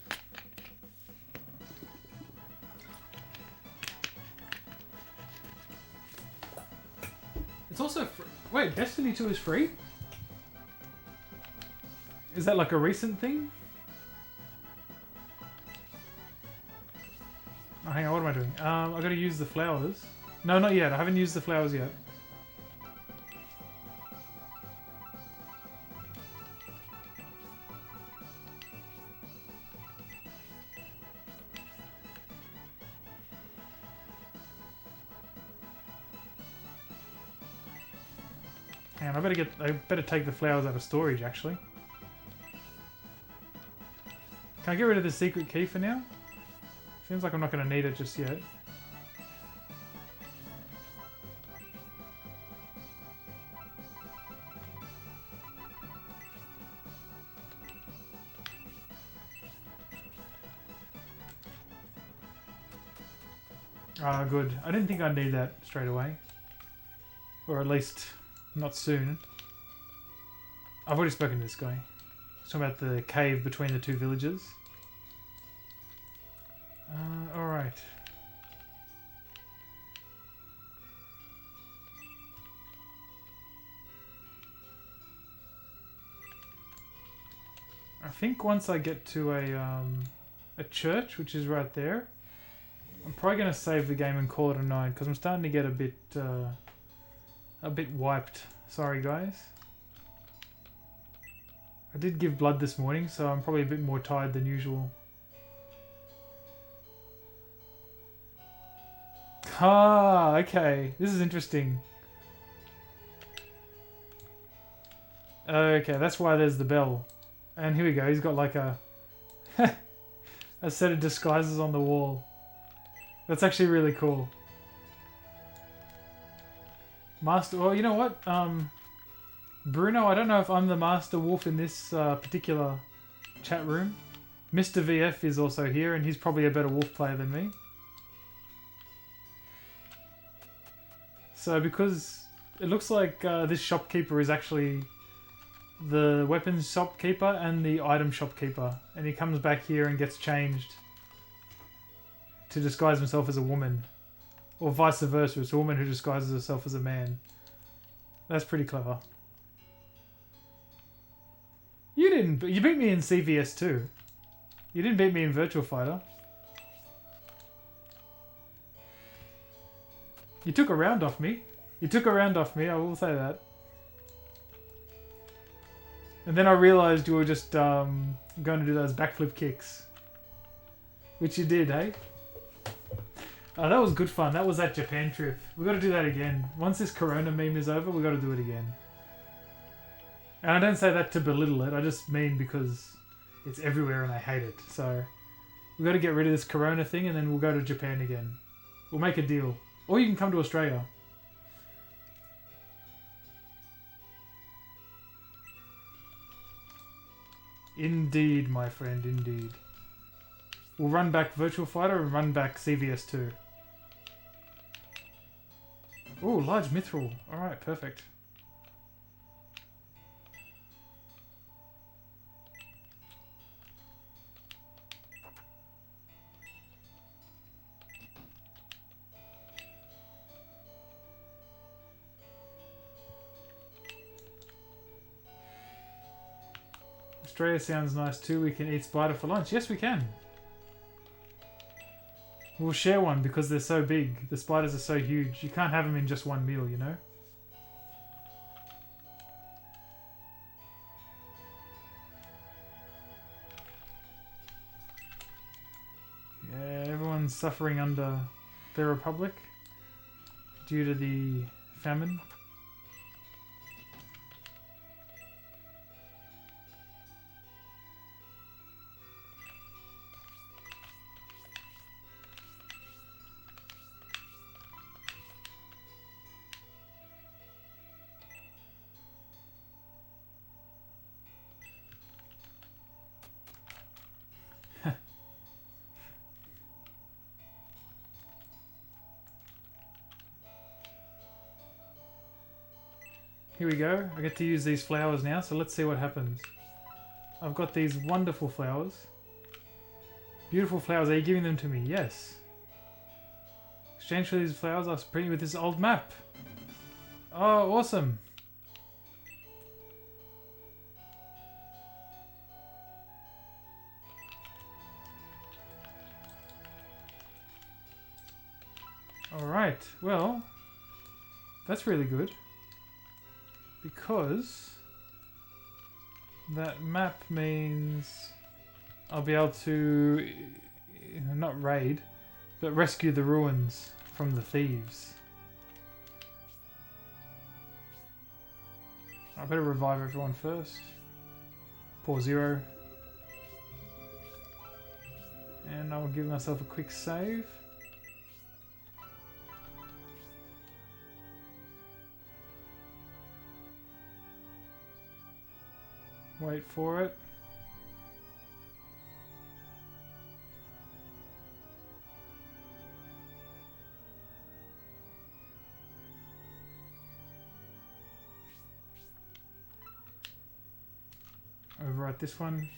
It's also free. Wait, Destiny 2 is free? Is that like a recent thing? Oh, hang on, what am I doing? I gotta use the flowers. No, not yet. I haven't used the flowers yet. Hang on, I better take the flowers out of storage actually. Can I get rid of the secret key for now? Seems like I'm not gonna need it just yet. Ah, good. I didn't think I'd need that straight away. Or at least, not soon. I've already spoken to this guy. He's talking about the cave between the two villages. Alright. I think once I get to a church, which is right there, I'm probably going to save the game and call it a night because I'm starting to get a bit wiped. Sorry, guys. I did give blood this morning, so I'm probably a bit more tired than usual. Ah, okay. This is interesting. Okay, that's why there's the bell. And here we go. He's got like a a set of disguises on the wall. That's actually really cool. Master... Well, you know what? Bruno, I don't know if I'm the Master Wolf in this particular chat room. Mr. VF is also here, and he's probably a better wolf player than me. So because it looks like this shopkeeper is actually the weapons shopkeeper and the item shopkeeper, and he comes back here and gets changed to disguise himself as a woman, or vice versa. It's a woman who disguises herself as a man. That's pretty clever. You didn't. You beat me in CVS too. You didn't beat me in Virtual Fighter. You took a round off me. You took a round off me. I will say that. And then I realized you were just going to do those backflip kicks. Which you did, hey? Oh, that was good fun. That was that Japan trip. We got to do that again. Once this Corona meme is over, we got to do it again. And I don't say that to belittle it. I just mean because it's everywhere and I hate it. So we got to get rid of this Corona thing and then we'll go to Japan again. We'll make a deal. Or you can come to Australia. Indeed, my friend, indeed. We'll run back Virtual Fighter and run back CVS 2. Oh, large mithril. Alright, perfect. Australia sounds nice too. We can eat spider for lunch. Yes, we can. We'll share one because they're so big. The spiders are so huge. You can't have them in just one meal, you know? Yeah, everyone's suffering under the Republic due to the famine. Here we go. I get to use these flowers now, so let's see what happens. I've got these wonderful flowers. Beautiful flowers. Are you giving them to me? Yes. Exchange for these flowers, I'll print you with this old map. Oh, awesome. Right, well, that's really good. Because that map means I'll be able to, not raid, but rescue the ruins from the thieves. I better revive everyone first. Pour 0. And I will give myself a quick save. Wait for it. Overwrite this one.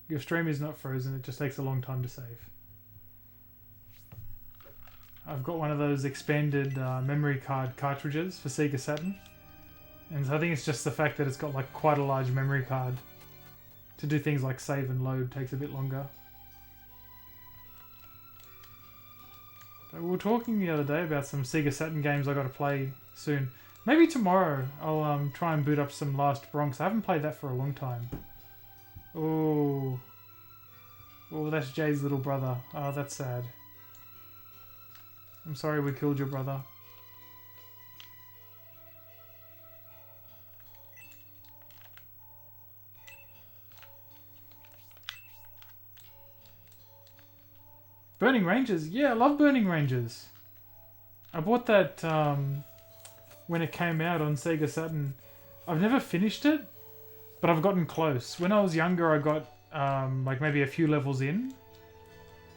Your stream is not frozen, it just takes a long time to save. I've got one of those expanded memory card cartridges for Sega Saturn. And I think it's just the fact that it's got like quite a large memory card. To do things like save and load takes a bit longer. But we were talking the other day about some Sega Saturn games I got to play soon. Maybe tomorrow I'll try and boot up some Last Bronx. I haven't played that for a long time. Oh, that's Jay's little brother. Oh, that's sad. I'm sorry we killed your brother. Burning Rangers? Yeah, I love Burning Rangers. I bought that when it came out on Sega Saturn. I've never finished it, but I've gotten close. When I was younger, I got like maybe a few levels in.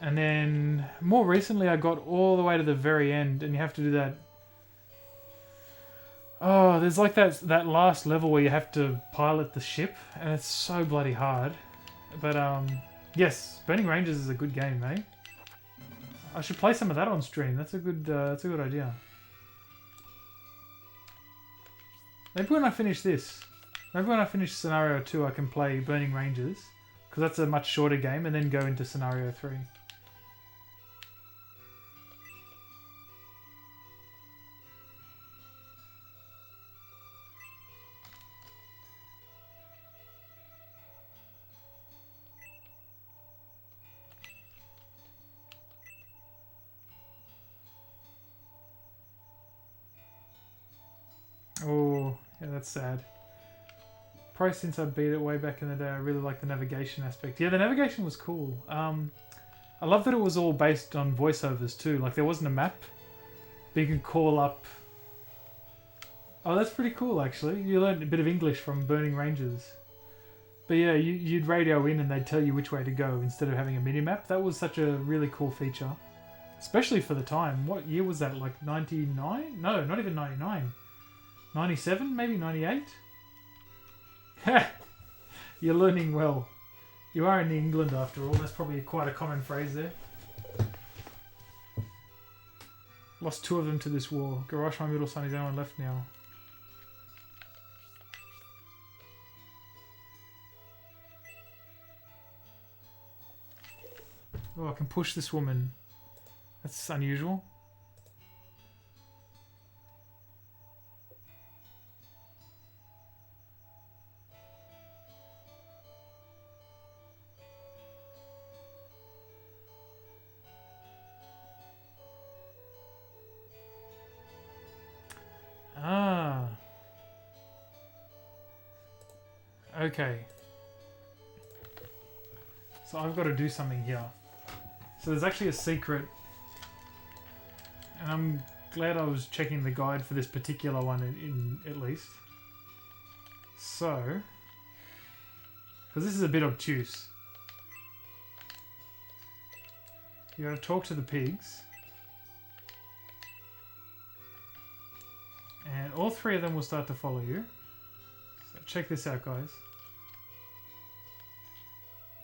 And then more recently, I got all the way to the very end, and you have to do that. Oh, there's like that last level where you have to pilot the ship, and it's so bloody hard. But yes, Burning Rangers is a good game, eh? I should play some of that on stream. That's a good idea. Maybe when I finish this, maybe when I finish Scenario 2, I can play Burning Rangers, because that's a much shorter game, and then go into Scenario 3. Oh, yeah, that's sad. Probably since I beat it way back in the day, I really like the navigation aspect. Yeah, the navigation was cool. I love that it was all based on voiceovers too. Like, there wasn't a map, but you can call up... Oh, that's pretty cool, actually. You learned a bit of English from Burning Rangers. But yeah, you'd radio in and they'd tell you which way to go instead of having a mini-map. That was such a really cool feature. Especially for the time. What year was that? Like 99? No, not even 99. 97? Maybe 98? You're learning well. You are in England after all. That's probably quite a common phrase there. Lost 2 of them to this war. Garage, my middle son, is the only one left now. Oh, I can push this woman. That's unusual. Ah. Okay. So I've got to do something here. So there's actually a secret. And I'm glad I was checking the guide for this particular one in at least. So, because this is a bit obtuse. You gotta talk to the pigs. And all 3 of them will start to follow you. So check this out, guys.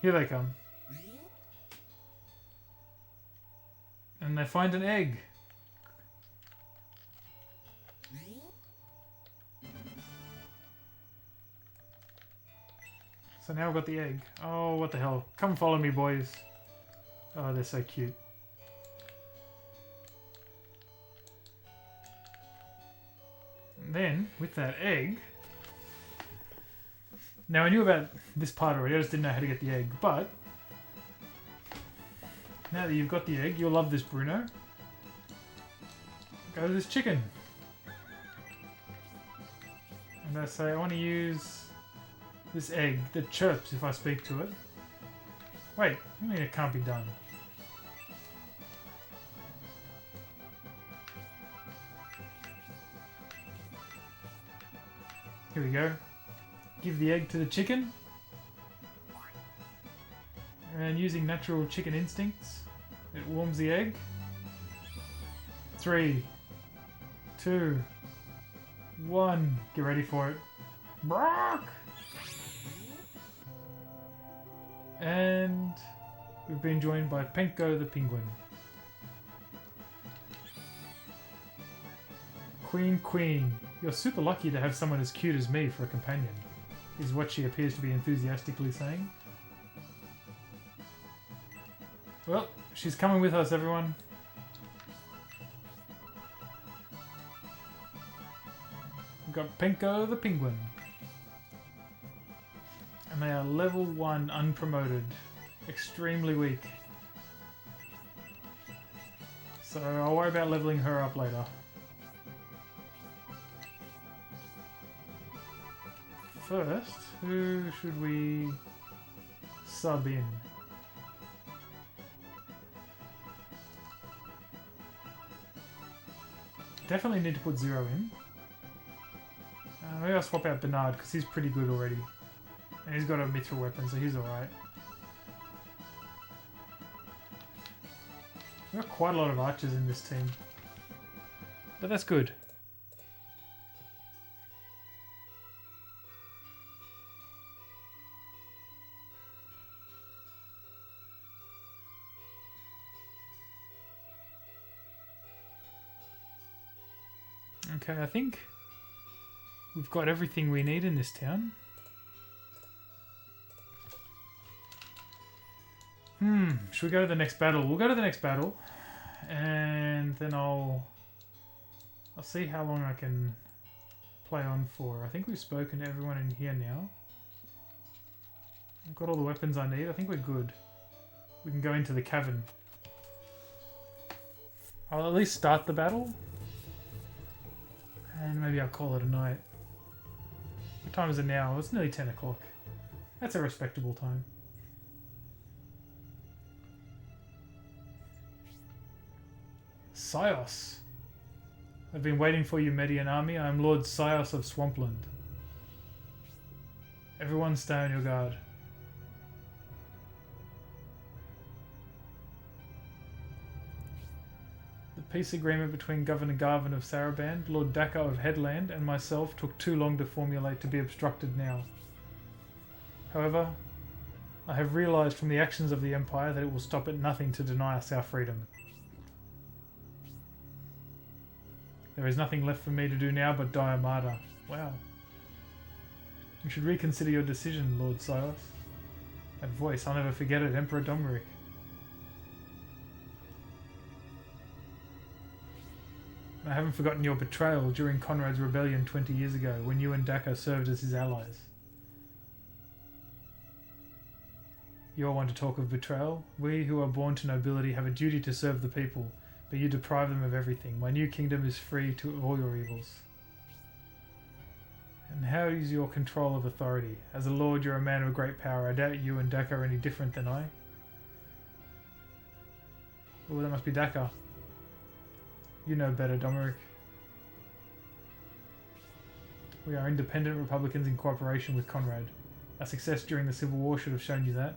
Here they come. And they find an egg. So now we've got the egg. Oh, what the hell. Come follow me, boys. Oh, they're so cute. And then, with that egg... Now, I knew about this part already, I just didn't know how to get the egg, but... Now that you've got the egg, you'll love this, Bruno. Go to this chicken. And I say, I want to use this egg that chirps if I speak to it. Wait, I mean it can't be done. Here we go. Give the egg to the chicken. And using natural chicken instincts, it warms the egg. 3, 2, 1. Get ready for it. Bark! And we've been joined by Penko the penguin. Queen, you're super lucky to have someone as cute as me for a companion, is what she appears to be enthusiastically saying. Well, she's coming with us, everyone. We've got Penko the penguin. And they are level 1 unpromoted. Extremely weak. So I'll worry about leveling her up later. First, who should we sub in? Definitely need to put Zero in. Maybe I'll swap out Bernard because he's pretty good already. And he's got a mithril weapon, so he's alright. We've got quite a lot of archers in this team. But that's good. Okay, I think we've got everything we need in this town. Should we go to the next battle? We'll go to the next battle, and then I'll see how long I can play on for. I think we've spoken to everyone in here now. I've got all the weapons I need. I think we're good. We can go into the cavern. I'll at least start the battle, and maybe I'll call it a night. What time is it now? It's nearly 10 o'clock. That's a respectable time. Sios. I've been waiting for you, Median army. I am Lord Sios of Swampland. Everyone stay on your guard. The peace agreement between Governor Garvin of Saraband, Lord Daka of Headland, and myself took too long to formulate to be obstructed now. However, I have realized from the actions of the Empire that it will stop at nothing to deny us our freedom. There is nothing left for me to do now but die a martyr. Wow. You should reconsider your decision, Lord Silas. That voice, I'll never forget it, Emperor Domeric. I haven't forgotten your betrayal during Conrad's rebellion 20 years ago, when you and Daka served as his allies. You all want to talk of betrayal? We who are born to nobility have a duty to serve the people, but you deprive them of everything. My new kingdom is free to all your evils. And how is your control of authority? As a lord, you're a man of great power. I doubt you and Daka are any different than I. Oh, that must be Daka. You know better, Domeric. We are independent republicans in cooperation with Conrad. Our success during the Civil War should have shown you that.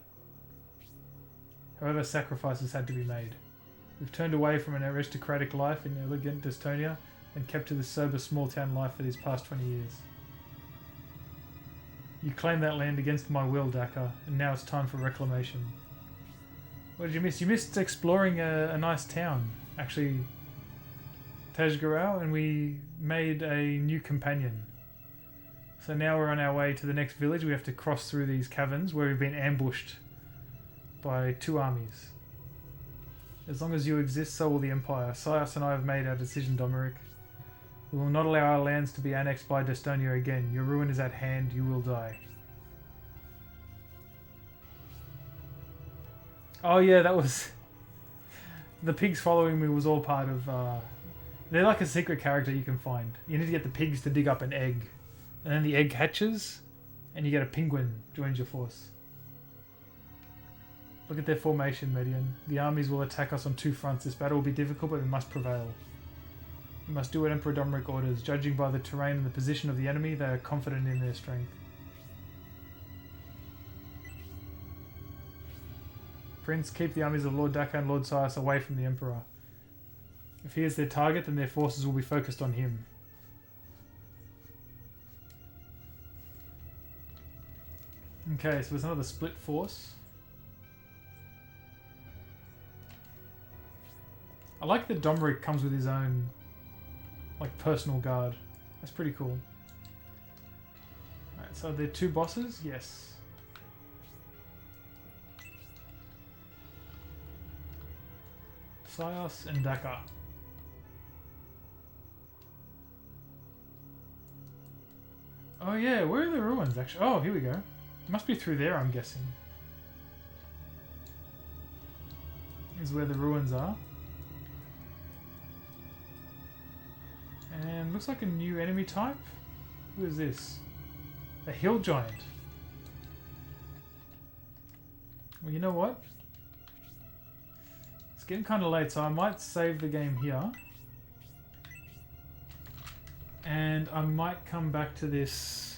However, sacrifices had to be made. We've turned away from an aristocratic life in elegant Estonia and kept to this sober small-town life for these past 20 years. You claim that land against my will, Dakar, and now it's time for reclamation. What did you miss? You missed exploring a nice town, actually, Tajgarao, and we made a new companion. So now we're on our way to the next village. We have to cross through these caverns where we've been ambushed by 2 armies. As long as you exist, so will the Empire. Sias and I have made our decision, Domeric. We will not allow our lands to be annexed by Destonia again. Your ruin is at hand. You will die. Oh yeah, that was... The pigs following me was all part of... They're like a secret character you can find. You need to get the pigs to dig up an egg. And then the egg hatches, and you get a penguin joins your force. Look at their formation, Median. The armies will attack us on 2 fronts. This battle will be difficult, but we must prevail. We must do what Emperor Domeric orders. Judging by the terrain and the position of the enemy, they are confident in their strength. Prince, keep the armies of Lord Dakar and Lord Sias away from the Emperor. If he is their target, then their forces will be focused on him. Okay, so there's another split force. I like that Domeric comes with his own, like, personal guard. That's pretty cool. Alright, so they're 2 bosses? Yes. Sias and Dakar. Oh yeah, where are the ruins actually? Oh, here we go. It must be through there, I'm guessing. Is where the ruins are. And looks like a new enemy type. Who is this? A hill giant. Well, you know what? It's getting kind of late, so I might save the game here. And I might come back to this...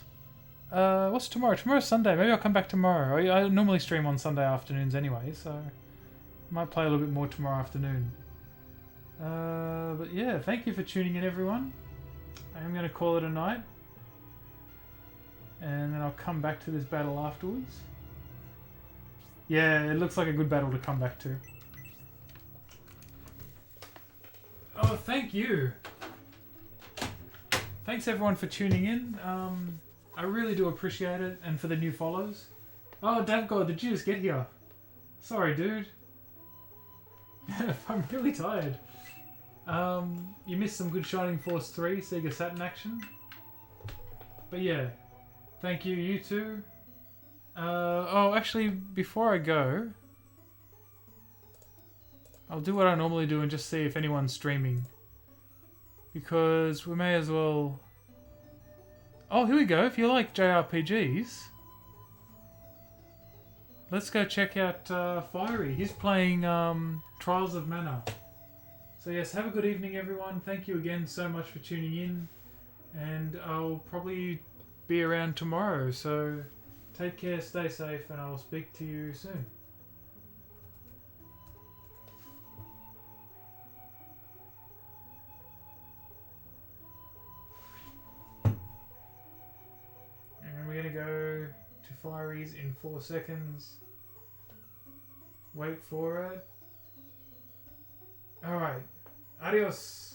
what's tomorrow? Tomorrow's Sunday. Maybe I'll come back tomorrow. I normally stream on Sunday afternoons anyway, so... I might play a little bit more tomorrow afternoon. But yeah, thank you for tuning in, everyone. I am going to call it a night. And then I'll come back to this battle afterwards. Yeah, it looks like a good battle to come back to. Oh, thank you. Thanks everyone for tuning in. I really do appreciate it, and for the new follows. Oh, Davgod, did you just get here? Sorry, dude. I'm really tired. You missed some good Shining Force 3 Sega Saturn action. But yeah, thank you, you too. Oh, actually, before I go, I'll do what I normally do and just see if anyone's streaming. Because we may as well... Oh, here we go. If you like JRPGs, let's go check out Fiery. He's playing Trials of Mana. So yes, have a good evening, everyone. Thank you again so much for tuning in. And I'll probably be around tomorrow. So take care, stay safe, and I'll speak to you soon. And we're going to go to Fiery's in 4 seconds. Wait for it. Alright. Adios.